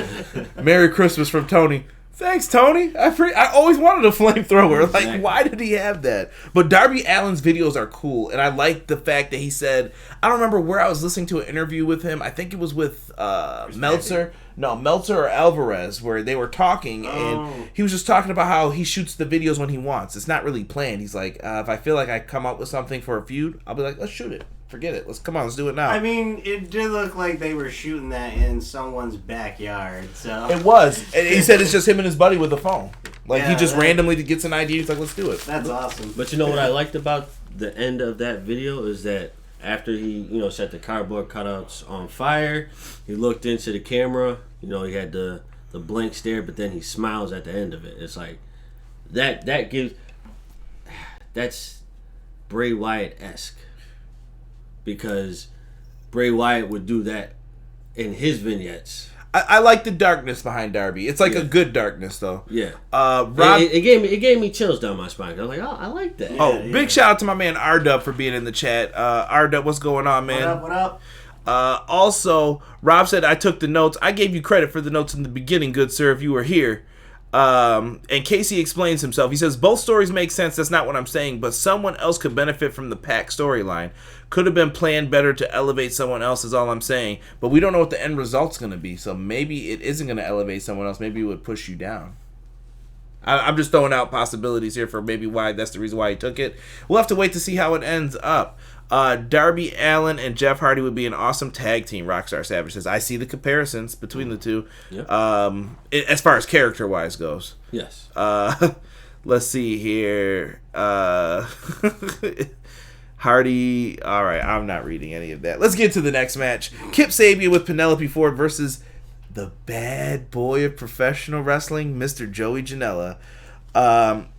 Merry Christmas from Tony. Thanks, Tony. I always wanted a flamethrower. Like, why did he have that? But Darby Allin's videos are cool, and I like the fact that he said, I don't remember where I was listening to an interview with him. I think it was with Meltzer. No, Meltzer or Alvarez, where they were talking, and he was just talking about how he shoots the videos when he wants. It's not really planned. He's like, if I feel like I come up with something for a feud, I'll be like, let's shoot it. Forget it. Let's do it now. I mean, it did look like they were shooting that in someone's backyard. So it was. And he said it's just him and his buddy with the phone. Like he just randomly gets an idea. He's like, let's do it. That's awesome. But you know what I liked about the end of that video is that after he, set the cardboard cutouts on fire, he looked into the camera. He had the blank stare, but then he smiles at the end of it. It's like that's Bray Wyatt-esque. Because Bray Wyatt would do that in his vignettes. I like the darkness behind Darby. It's like a good darkness, though. Yeah. Rob, it gave me chills down my spine. I was like, oh, I like that. Big shout out to my man R-Dub for being in the chat. R-Dub, what's going on, man? What up? Also, Rob said, I took the notes. I gave you credit for the notes in the beginning, good sir, if you were here. And Casey explains himself. He says, both stories make sense. That's not what I'm saying. But someone else could benefit from the Pac storyline. Could have been planned better to elevate someone else is all I'm saying. But we don't know what the end result's going to be. So maybe it isn't going to elevate someone else. Maybe it would push you down. I'm just throwing out possibilities here for maybe why that's the reason why he took it. We'll have to wait to see how it ends up. Darby Allin and Jeff Hardy would be an awesome tag team, Rockstar Savage says. I see the comparisons between the two. Yep. As far as character-wise goes. Yes. Let's see here. Hardy. All right, I'm not reading any of that. Let's get to the next match. Kip Sabian with Penelope Ford versus the bad boy of professional wrestling, Mr. Joey Janela.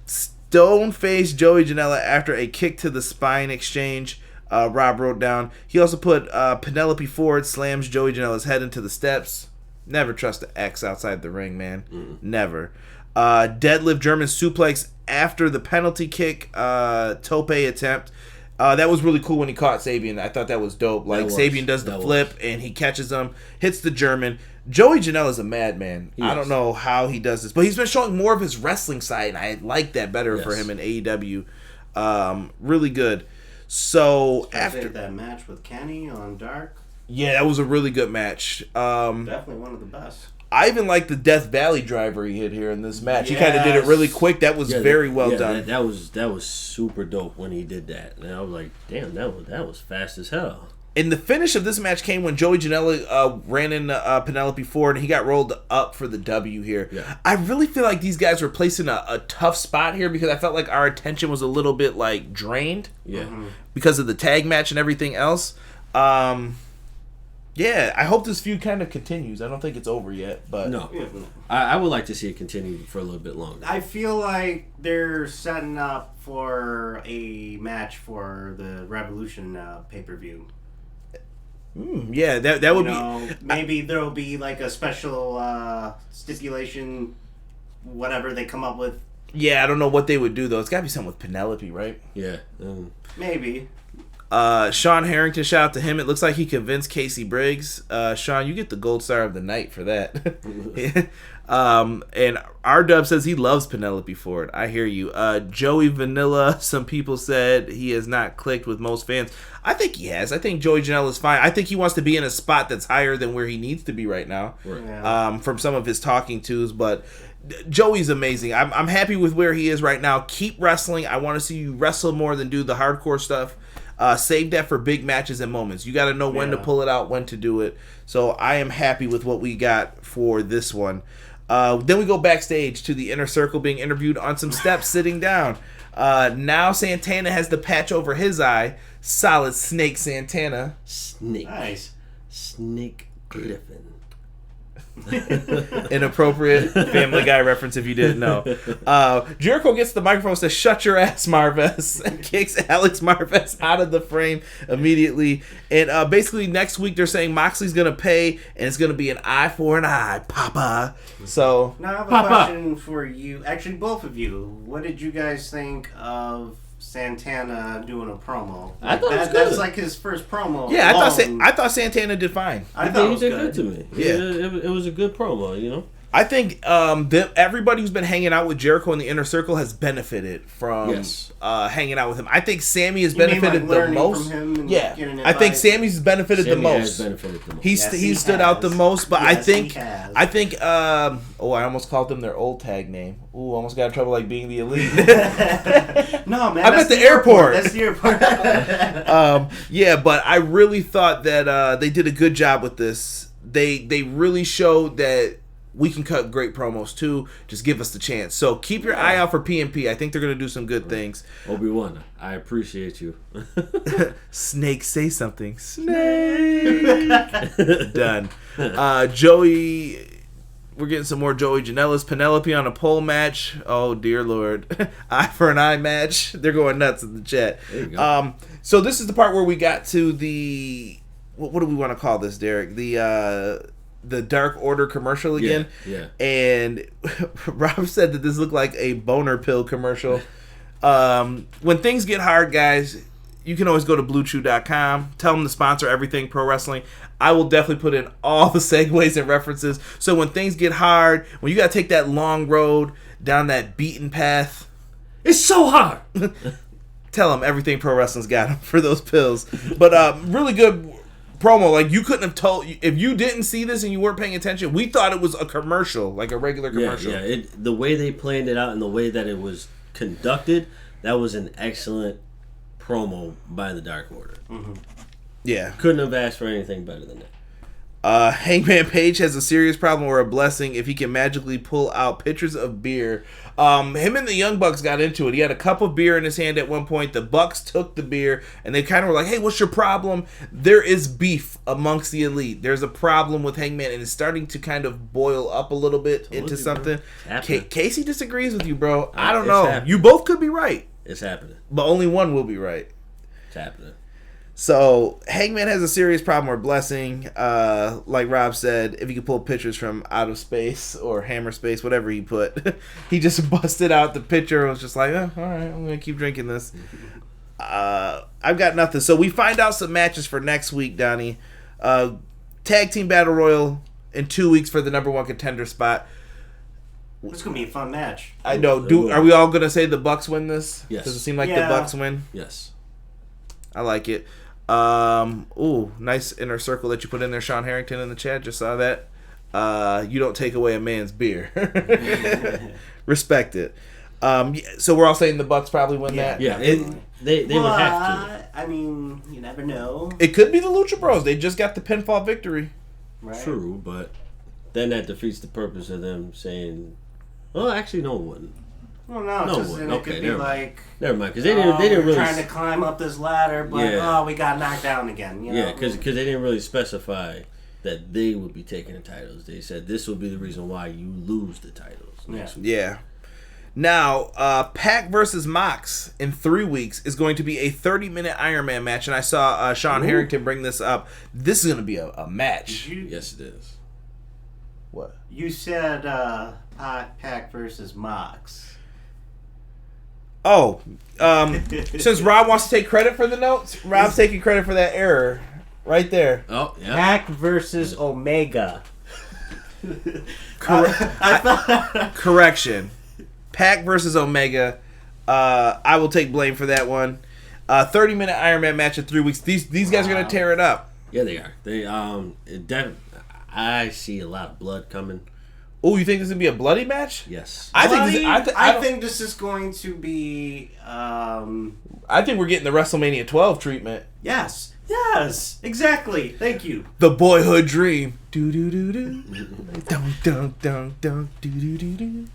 Stone-faced Joey Janela after a kick to the spine exchange. Rob wrote down. He also put Penelope Ford slams Joey Janela's head into the steps. Never trust the X outside the ring, man. Never. Deadlift German suplex after the penalty kick tope attempt. That was really cool when he caught Sabian. I thought that was dope. Sabian does the flip and he catches him, hits the German. Joey Janela's a madman. I don't know how he does this, but he's been showing more of his wrestling side, and I like that better for him in AEW. Really good. So after that match with Kenny on Dark, that was a really good match. Definitely one of the best. I even like the Death Valley driver he hit here in this match. He kind of did it really quick. That was very well done. That was super dope when he did that. And I was like, damn, that was fast as hell. And the finish of this match came when Joey Janela ran into Penelope Ford, and he got rolled up for the W here. Yeah. I really feel like these guys were placed in a tough spot here because I felt like our attention was a little bit drained. Yeah. Because of the tag match and everything else. I hope this feud kind of continues. I don't think it's over yet, but no, I would like to see it continue for a little bit longer. I feel like they're setting up for a match for the Revolution pay-per-view. Yeah, that would be. Maybe there'll be like a special stipulation, whatever they come up with. Yeah, I don't know what they would do though. It's got to be something with Penelope, right? Yeah. Maybe. Sean Harrington, shout out to him. It looks like he convinced Casey Briggs. Sean, you get the gold star of the night for that. And R-Dub says he loves Penelope Ford. I hear you. Joey Vanilla, some people said he has not clicked with most fans. I think he has. I think Joey Janela is fine. I think he wants to be in a spot that's higher than where he needs to be right now. Right. Yeah. From some of his talking tos, but Joey's amazing. I'm happy with where he is right now. Keep wrestling. I want to see you wrestle more than do the hardcore stuff. Save that for big matches and moments. You got to know when to pull it out, when to do it. So I am happy with what we got for this one. Then we go backstage to the Inner Circle being interviewed on some steps sitting down. Now Santana has the patch over his eye. Solid Snake Santana. Snake. Nice. Snake Griffin. Inappropriate Family Guy reference if you didn't know. Jericho gets the microphone, says "Shut your ass, Marvez," and kicks Alex Marvez out of the frame immediately. And basically next week they're saying Moxley's gonna pay, and it's gonna be an eye for an eye, Papa. So now I have a question for you. Actually, both of you. What did you guys think of Santana doing a promo? I thought it was good. That's like his first promo. Yeah, I thought Santana did fine. I thought he did good to me. Yeah, it was a good promo, you know. I think everybody who's been hanging out with Jericho in the Inner Circle has benefited from hanging out with him. I think Sammy has benefited the most. I think Sammy's benefited the most. He stood out the most, but I think I almost called them their old tag name. Ooh, almost got in trouble like being the Elite. No, man. I'm at the airport. That's the airport. Yeah, but I really thought that they did a good job with this. They really showed that we can cut great promos too. Just give us the chance. So keep your eye out for PNP. I think they're going to do some good things. Obi-Wan, I appreciate you. Snake, say something. Snake. Done. Joey, we're getting some more Joey Janela's. Penelope on a pole match. Oh, dear Lord. Eye for an eye match. They're going nuts in the chat. There you go. So this is the part where we got to the... What do we want to call this, Derek? The Dark Order commercial again. Yeah. And Rob said that this looked like a boner pill commercial. When things get hard, guys, you can always go to BlueChew.com. Tell them to sponsor everything pro wrestling. I will definitely put in all the segues and references. So when things get hard, when you got to take that long road down that beaten path, it's so hard. Tell them everything pro wrestling's got them for those pills. But really good promo. Like, you couldn't have told, if you didn't see this and you weren't paying attention, we thought it was a commercial, like a regular commercial. Yeah. The way they planned it out and the way that it was conducted, that was an excellent promo by the Dark Order. Mm-hmm. Yeah. Couldn't have asked for anything better than that. Hangman Page has a serious problem or a blessing if he can magically pull out pitchers of beer. Him and the Young Bucks got into it. He had a cup of beer in his hand at one point. The Bucks took the beer, and they kind of were like, hey, what's your problem? There is beef amongst the Elite. There's a problem with Hangman, and it's starting to kind of boil up a little bit into something. Casey disagrees with you, bro. I don't know. Happening. You both could be right. It's happening. But only one will be right. It's happening. So, Hangman has a serious problem or blessing. Like Rob said, if he could pull pictures from out of space or hammer space, whatever he put, he just busted out the picture and was just like, all right, I'm going to keep drinking this. I've got nothing. So, we find out some matches for next week, Donnie. Tag Team Battle Royal in 2 weeks for the number one contender spot. It's going to be a fun match. I know. Are we all going to say the Bucks win this? Yes. Does it seem like the Bucks win? Yes. I like it. Nice Inner Circle that you put in there, Sean Harrington in the chat. Just saw that. You don't take away a man's beer. Respect it. So we're all saying the Bucks probably win that. Yeah, they would have to. I mean, you never know. It could be the Lucha Bros. They just got the pinfall victory. Right. True, but then that defeats the purpose of them saying, "Well, actually, no, it wouldn't." Well, no, then it could be like... Never mind, because they didn't really... trying to climb up this ladder, but we got knocked down again. You know? Yeah, because they didn't really specify that they would be taking the titles. They said this will be the reason why you lose the titles next week. Yeah. Now, Pac versus Mox in 3 weeks is going to be a 30-minute Iron Man match, and I saw Sean Harrington bring this up. This is going to be a match. Yes, it is. What? You said Pac versus Mox. Oh, since Rob wants to take credit for the notes, Rob's taking credit for that error right there. Oh, yeah. Pac versus Omega. Correction. Pac versus Omega. I will take blame for that one. 30-minute Iron Man match in 3 weeks. These guys are gonna tear it up. Yeah, they are. I see a lot of blood coming. Oh, you think this is gonna be a bloody match? Yes. I think this is going to be. I think we're getting the WrestleMania 12 treatment. Yes, exactly. Thank you. The boyhood dream. Do do do do. Dun dun dun dun. Do do do do.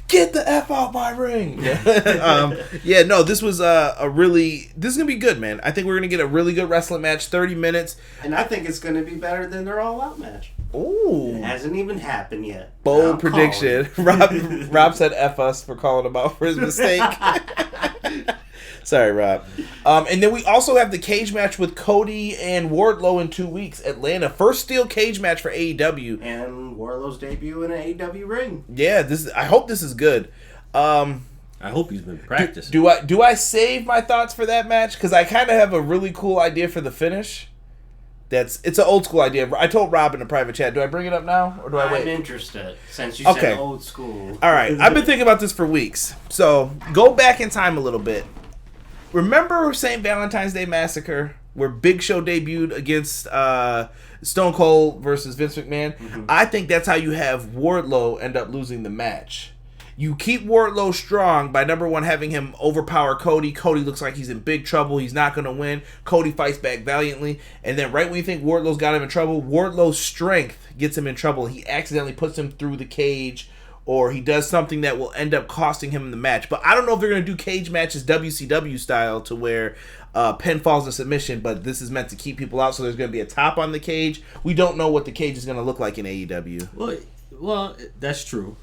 Get the F out my ring. Yeah, no, this was this is gonna be good, man. I think we're gonna get a really good wrestling match, 30 minutes. And I think it's gonna be better than their All Out match. Ooh. It hasn't even happened yet. Bold prediction. Rob said F us for calling him out for his mistake. Sorry, Rob. And then we also have the cage match with Cody and Wardlow in 2 weeks. Atlanta. First steel cage match for AEW. And Wardlow's debut in an AEW ring. Yeah, I hope this is good. I hope he's been practicing. Do I save my thoughts for that match? Because I kind of have a really cool idea for the finish. It's an old school idea. I told Rob in a private chat. Do I bring it up now or do I wait? I'm interested since you said old school. All right. I've been thinking about this for weeks. So go back in time a little bit. Remember St. Valentine's Day Massacre where Big Show debuted against Stone Cold versus Vince McMahon? Mm-hmm. I think that's how you have Wardlow end up losing the match. You keep Wardlow strong by, number one, having him overpower Cody. Cody looks like he's in big trouble. He's not going to win. Cody fights back valiantly. And then right when you think Wardlow's got him in trouble, Wardlow's strength gets him in trouble. He accidentally puts him through the cage, or he does something that will end up costing him the match. But I don't know if they're going to do cage matches WCW style to where pinfall's a submission, but this is meant to keep people out, so there's going to be a top on the cage. We don't know what the cage is going to look like in AEW. Well, that's true.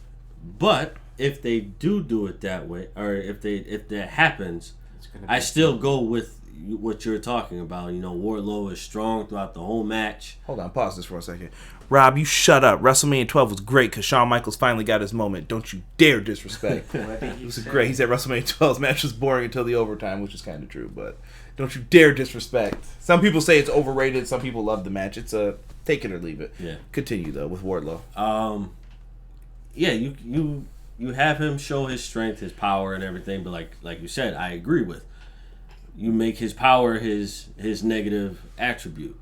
But if they do it that way, or if that happens, I still go with what you're talking about. You know, Wardlow is strong throughout the whole match. Hold on, pause this for a second. Rob, you shut up. WrestleMania 12 was great because Shawn Michaels finally got his moment. Don't you dare disrespect. It was great. He said WrestleMania 12's match was boring until the overtime, which is kind of true, but don't you dare disrespect. Some people say it's overrated. Some people love the match. It's a take it or leave it. Yeah. Continue, though, with Wardlow. Yeah, you have him show his strength, his power, and everything, but like you said, I agree with. You make his power his negative attribute.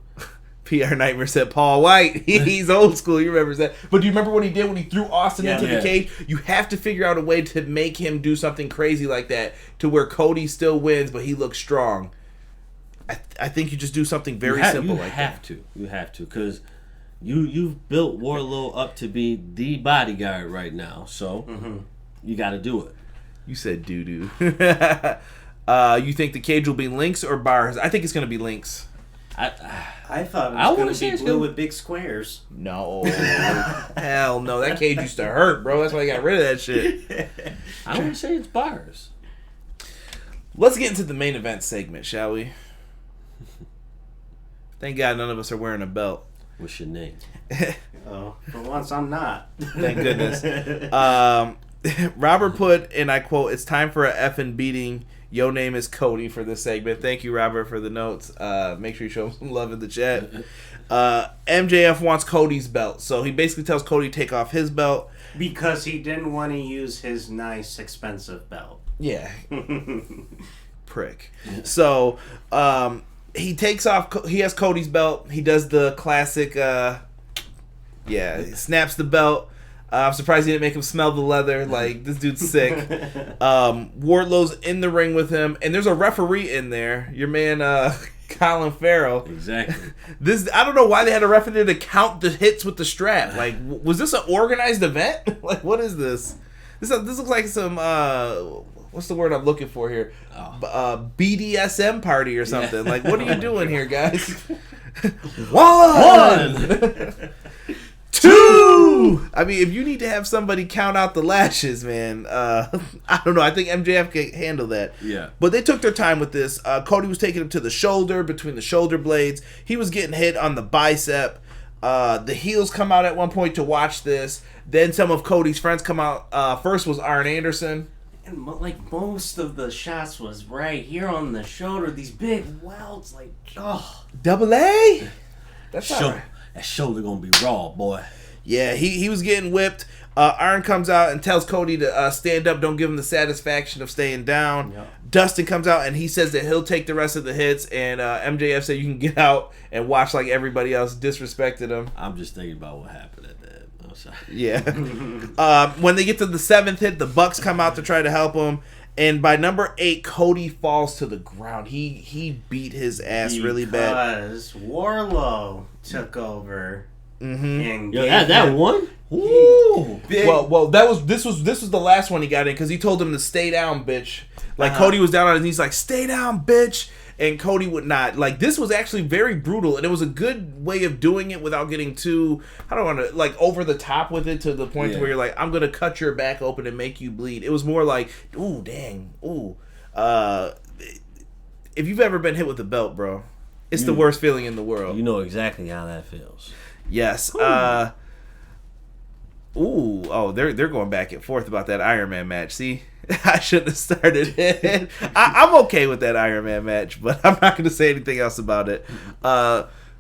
PR Nightmare said Paul White. He's old school. He remembers that. But do you remember what he did when he threw Austin into the cage? You have to figure out a way to make him do something crazy like that to where Cody still wins, but he looks strong. I think you just do something very simple like that. You have to, because you've built Wardlow up to be the bodyguard right now, so you got to do it. You said doo-doo. You think the cage will be links or bars? I think it's going to be links. I thought it was going to be blue with big squares. No. Hell no. That cage used to hurt, bro. That's why I got rid of that shit. I want to say it's bars. Let's get into the main event segment, shall we? Thank God none of us are wearing a belt. What's your name? Oh, for once I'm not. Thank goodness. Robert put, and I quote, "It's time for a effing beating. Yo name is Cody" for this segment. Thank you, Robert, for the notes. Make sure you show him some love in the chat. MJF wants Cody's belt, so he basically tells Cody to take off his belt because he didn't want to use his nice, expensive belt. Yeah, prick. So he takes off. He has Cody's belt. He does the classic. He snaps the belt. I'm surprised he didn't make him smell the leather. Like, this dude's sick. Wardlow's in the ring with him, and there's a referee in there. Your man, Colin Farrell. Exactly. I don't know why they had a referee to count the hits with the strap. Like, was this an organized event? Like, what is this? This looks like some what's the word I'm looking for here? BDSM party or something. Yeah. Like, what are you doing here, guys? One. 2. I mean, if you need to have somebody count out the lashes, man, I don't know. I think MJF can handle that. Yeah. But they took their time with this. Cody was taking him to the shoulder, between the shoulder blades. He was getting hit on the bicep. The heels come out at one point to watch this. Then some of Cody's friends come out. First was Arn Anderson. And like most of the shots was right here on the shoulder. These big welts, like, oh. Double A? That's all right. That shoulder gonna be raw, boy. Yeah, he was getting whipped. Arn comes out and tells Cody to stand up. Don't give him the satisfaction of staying down. Yep. Dustin comes out and he says that he'll take the rest of the hits. And MJF said you can get out and watch like everybody else disrespected him. I'm just thinking about what happened at that. I'm sorry. Yeah. When they get to the 7th hit, the Bucks come out to try to help him. And by number 8, Cody falls to the ground. He beat his ass really bad. Because Warlow took over. Mm-hmm. And that one. Ooh. Well, this was the last one he got in because he told him to stay down, bitch. Like Cody was down on his knees, like stay down, bitch, and Cody would not. Like this was actually very brutal, and it was a good way of doing it without getting too. I don't want to like over the top with it to the point where you're like, I'm gonna cut your back open and make you bleed. It was more like, ooh, dang, ooh. If you've ever been hit with a belt, bro, it's the worst feeling in the world. You know exactly how that feels. Yes. They're going back and forth about that Iron Man match. See, I shouldn't have started it. I'm okay with that Iron Man match, but I'm not going to say anything else about it.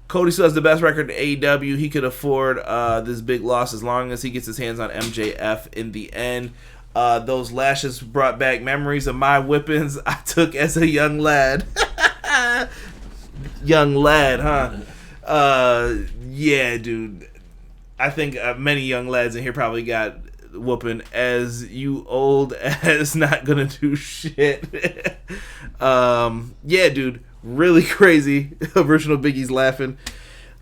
Cody still has the best record in AEW. He could afford this big loss as long as he gets his hands on MJF in the end. Those lashes brought back memories of my whippings I took as a young lad. Young lad, huh? Yeah, dude. I think many young lads in here probably got whooping as you old as not gonna do shit. Yeah, dude. Really crazy. Original Biggie's laughing.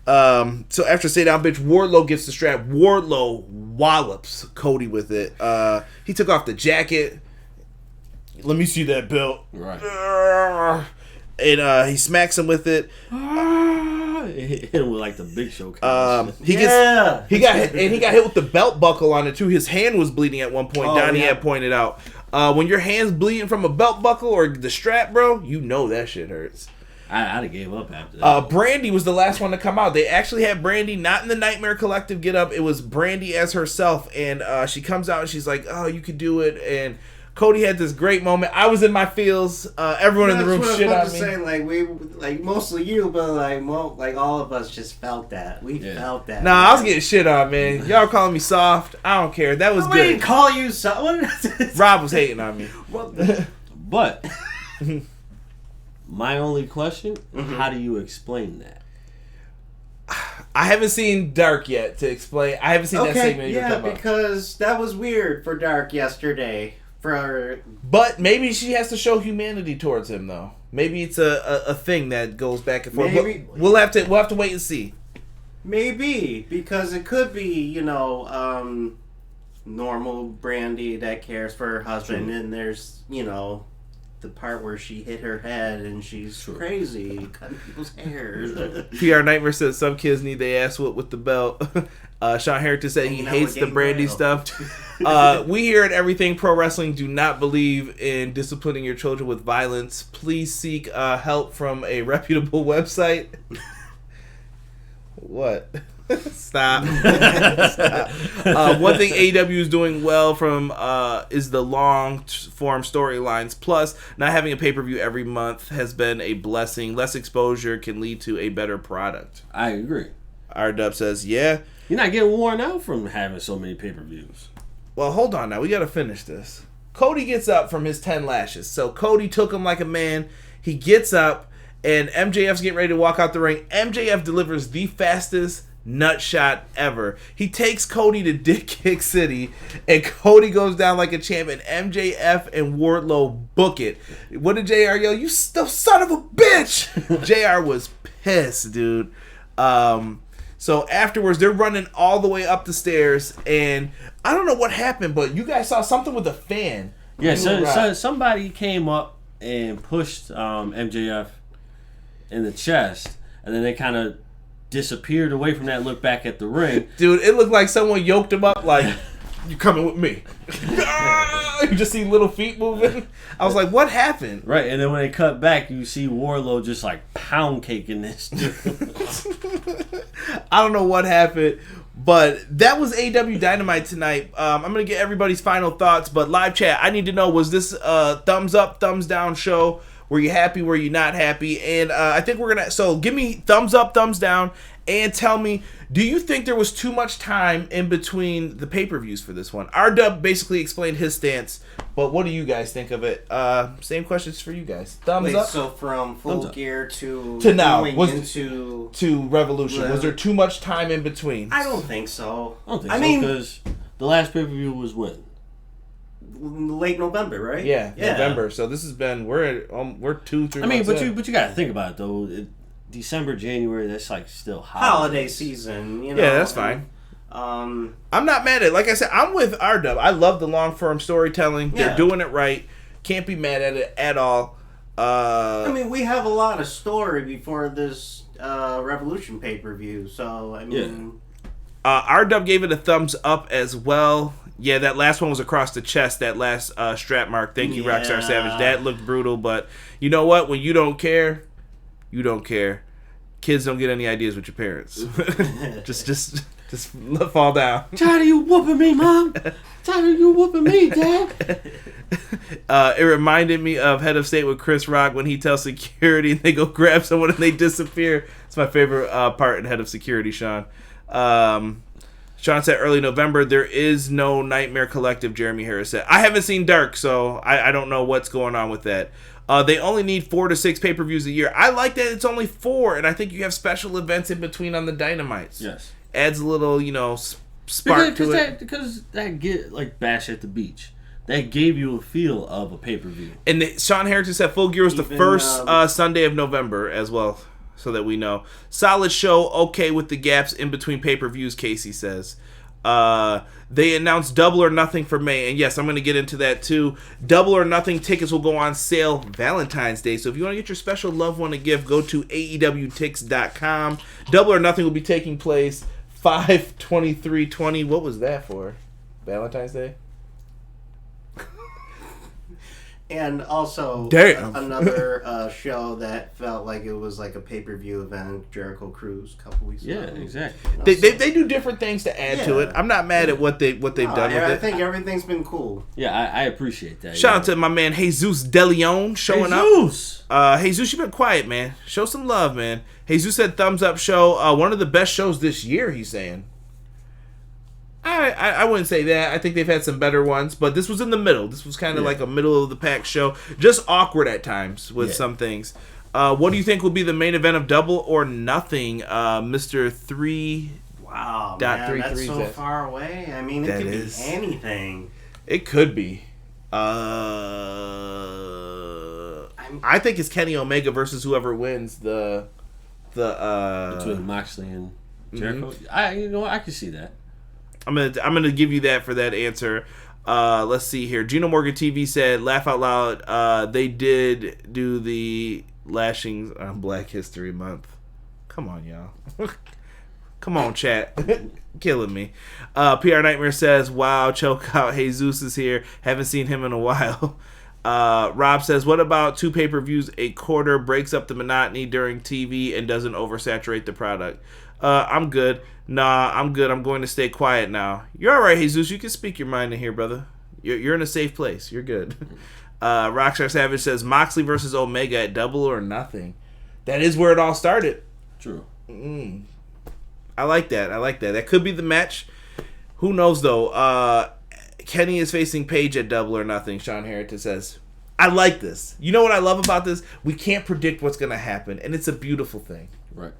So after stay down, bitch, Wardlow gets the strap. Wardlow wallops Cody with it. He took off the jacket. Let me see that belt. Right. And he smacks him with it. Hit him with like the Big Show. He got hit with the belt buckle on it too. His hand was bleeding at one point. Donnie had pointed out. When your hand's bleeding from a belt buckle or the strap, bro, you know that shit hurts. I'd have gave up after that. Brandy was the last one to come out. They actually had Brandy not in the Nightmare Collective get up. It was Brandy as herself, and she comes out and she's like, "Oh, you could do it." And Cody had this great moment. I was in my feels. Everyone in the room shit on me. Say, like mostly you, but like all of us just felt that. We felt that. Nah, I was getting shit on, man. Y'all calling me soft. I don't care. That was good. I didn't call you soft. Rob was hating on me. But my only question: how do you explain that? I haven't seen Dark yet to explain. I haven't seen that segment you're talking about. Because that was weird for Dark yesterday. But maybe she has to show humanity towards him, though. Maybe it's a thing that goes back and forth. Maybe we'll have to wait and see. Maybe because it could be normal Brandy that cares for her husband, and there's the part where she hit her head and she's crazy cutting people's hair. PR Nightmare says some kids need their ass whooped with the belt. Sean Harrington said he hates the Brandy stuff. We here at Everything Pro Wrestling do not believe in disciplining your children with violence. Please seek help from a reputable website. What? Stop. Stop. One thing AEW is doing well from is the long form storylines. Plus, not having a pay-per-view every month has been a blessing. Less exposure can lead to a better product. I agree. R-Dub says, yeah. You're not getting worn out from having so many pay-per-views. Well, hold on now. We got to finish this. Cody gets up from his 10 lashes. So Cody took him like a man. He gets up, and MJF's getting ready to walk out the ring. MJF delivers the fastest nut shot ever. He takes Cody to Dick Kick City, and Cody goes down like a champ, and MJF and Wardlow book it. What did JR yell? You son of a bitch! JR was pissed, dude. So afterwards, they're running all the way up the stairs, and I don't know what happened, but you guys saw something with a fan. Yeah, so somebody came up and pushed MJF in the chest, and then they kind of disappeared away from that look back at the ring. Dude, it looked like someone yoked him up like, you coming with me. You just see little feet moving. I was like, what happened? Right, and then when they cut back, you see Wardlow just like pound caking this dude. I don't know what happened, but that was AEW Dynamite tonight. I'm going to get everybody's final thoughts, but live chat, I need to know, was this a thumbs up, thumbs down show? Were you happy? Were you not happy? And I think we're going to... So give me thumbs up, thumbs down, and tell me, do you think there was too much time in between the pay-per-views for this one? R-Dub basically explained his stance, but what do you guys think of it? Same questions for you guys. Thumbs up? So from Full Gear to now, to Revolution, was there too much time in between? I don't think so. I mean, because the last pay-per-view was when? Late November, right? Yeah, November. So this has been we're 2-3 months in. but you got to think about it though. December, January, that's like still holiday season. You know? Yeah, that's fine. I'm not mad at it. Like I said, I'm with R-Dub. I love the long form storytelling. Yeah. They're doing it right. Can't be mad at it at all. I mean, we have a lot of story before this Revolution pay-per-view, so I mean, R-Dub gave it a thumbs up as well. Yeah, that last one was across the chest, that last strap mark. Thank you, Rockstar Savage. That looked brutal, but you know what? When you don't care, you don't care. Kids don't get any ideas with your parents. just fall down. Tired of you whooping me, Mom? Tired of you whooping me, Dad? It reminded me of Head of State with Chris Rock when he tells security and they go grab someone and they disappear. It's my favorite part in Head of Security, Sean. Sean said early November, there is no Nightmare Collective, Jeremy Harris said. I haven't seen Dark, so I don't know what's going on with that. They only need 4 to 6 pay-per-views a year. I like that it's only 4, and I think you have special events in between on the Dynamites. Yes. Adds a little, spark to it. Because that get like Bash at the Beach. That gave you a feel of a pay-per-view. And Sean Harrington said Full Gear was the first Sunday of November as well, so that we know. Solid show, okay with the gaps in between pay-per-views, Casey says. They announced Double or Nothing for May, and yes, I'm going to get into that too. Double or Nothing tickets will go on sale Valentine's Day, so if you want to get your special loved one a gift, go to AEWTix.com. Double or Nothing will be taking place 5/23/20. What was that for? Valentine's Day? And also another show that felt like it was like a pay-per-view event, Jericho Cruise, a couple weeks ago. Yeah, exactly. They do different things to add to it. I'm not mad at what they've done with it. I think everything's been cool. Yeah, I appreciate that. Shout out to my man Jesus DeLeon showing up. Jesus, you've been quiet, man. Show some love, man. Jesus said thumbs up show. One of the best shows this year, he's saying. I wouldn't say that. I think they've had some better ones, but this was in the middle. This was kind of like a middle of the pack show. Just awkward at times with some things. What do you think will be the main event of Double or Nothing, Mr. 3? Wow, man, that's so far away. I mean, it could be anything. It could be. I think it's Kenny Omega versus whoever wins the between Moxley and Jericho. I can see that. I'm gonna give you that for that answer. Let's see here. Gino Morgan TV said, laugh out loud. They did do the lashings on Black History Month. Come on, y'all. Come on, chat. Killing me. PR Nightmare says, wow, choke out. Jesus is here. Haven't seen him in a while. Rob says, what about 2 pay-per-views a quarter, breaks up the monotony during TV and doesn't oversaturate the product? I'm good. Nah, I'm good. I'm going to stay quiet now. You're all right, Jesus. You can speak your mind in here, brother. You're in a safe place. You're good. Rockstar Savage says, Moxley versus Omega at Double or Nothing. That is where it all started. True. I like that. That could be the match. Who knows, though? Kenny is facing Paige at Double or Nothing, Sean Harrington says. I like this. You know what I love about this? We can't predict what's going to happen, and it's a beautiful thing. Right.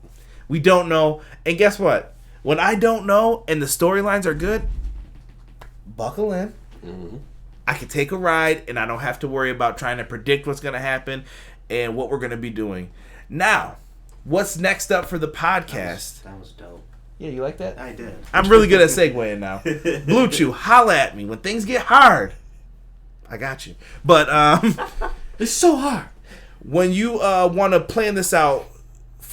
We don't know. And guess what? When I don't know and the storylines are good, buckle in. Mm-hmm. I can take a ride, and I don't have to worry about trying to predict what's going to happen and what we're going to be doing. Now, what's next up for the podcast? That was dope. Yeah, you like that? I did. I'm really good at segueing now. Blue Chew, holla at me. When things get hard, I got you. But it's so hard. When you want to plan this out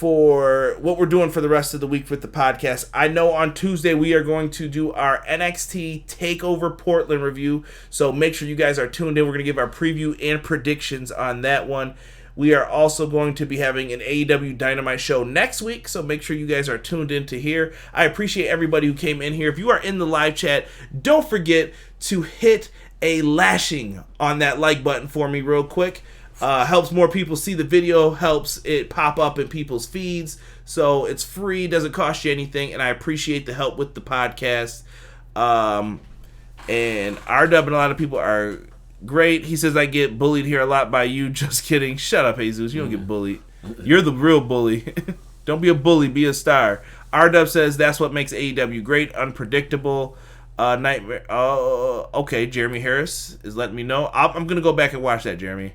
for what we're doing for the rest of the week with the podcast. I know on Tuesday we are going to do our NXT TakeOver Portland review, so make sure you guys are tuned in. We're going to give our preview and predictions on that one. We are also going to be having an AEW Dynamite show next week, so make sure you guys are tuned in to here. I appreciate everybody who came in here. If you are in the live chat, don't forget to hit a lashing on that like button for me real quick. Helps more people see the video, helps it pop up in people's feeds, so it's free, doesn't cost you anything, and I appreciate the help with the podcast. And RW and a lot of people are great. He says I get bullied here a lot by you. Just kidding. Shut up, Jesus. You don't get bullied. You're the real bully. Don't be a bully. Be a star. RW says that's what makes AEW great. Unpredictable. Nightmare. Okay. Jeremy Harris is letting me know. I'm going to go back and watch that, Jeremy.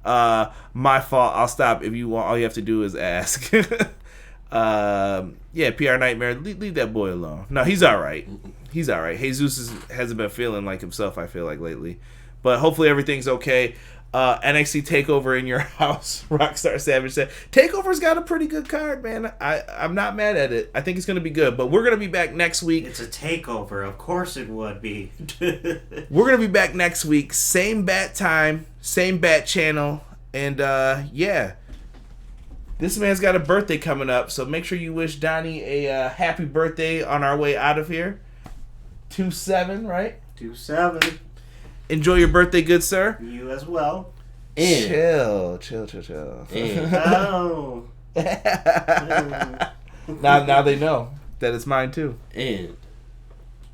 My fault. I'll stop if you want. All you have to do is ask. Yeah, PR Nightmare. Leave that boy alone. No, he's all right. He's all right. Jesus hasn't been feeling like himself, I feel like, lately. But hopefully everything's okay. NXT TakeOver in your house. Rockstar Savage said, TakeOver's got a pretty good card, man. I'm not mad at it. I think it's going to be good. But we're going to be back next week. It's a takeover. Of course it would be. We're going to be back next week. Same bat time. Same bat channel. And, yeah. This man's got a birthday coming up. So make sure you wish Donnie a happy birthday on our way out of here. 2-7, right? 2-7. Enjoy your birthday, good sir. You as well. And chill. And Oh. Now they know that it's mine too. And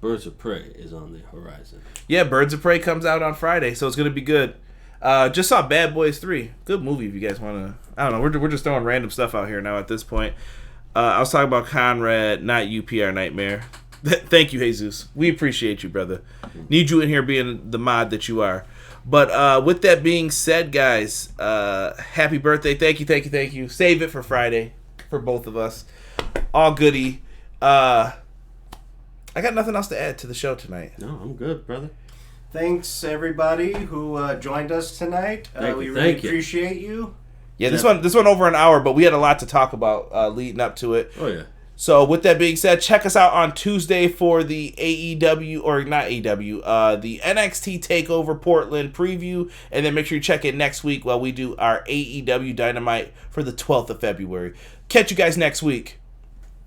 Birds of Prey is on the horizon. Yeah, Birds of Prey comes out on Friday, so it's gonna be good. Just saw Bad Boys 3. Good movie if you guys wanna. I don't know. We're just throwing random stuff out here now at this point. I was talking about Conrad, not you, PR Nightmare. Thank you, Jesus. We appreciate you, brother. Need you in here being the mod that you are. But with that being said, guys, happy birthday. Thank you. Save it for Friday for both of us. All goody. I got nothing else to add to the show tonight. No, I'm good, brother. Thanks, everybody who joined us tonight. We really appreciate you. Yeah, this one over an hour, but we had a lot to talk about leading up to it. Oh, yeah. So with that being said, check us out on Tuesday for the AEW, or not AEW, the NXT TakeOver Portland preview, and then make sure you check in next week while we do our AEW Dynamite for the 12th of February. Catch you guys next week.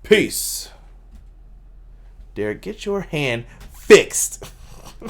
Peace. Derek, get your hand fixed.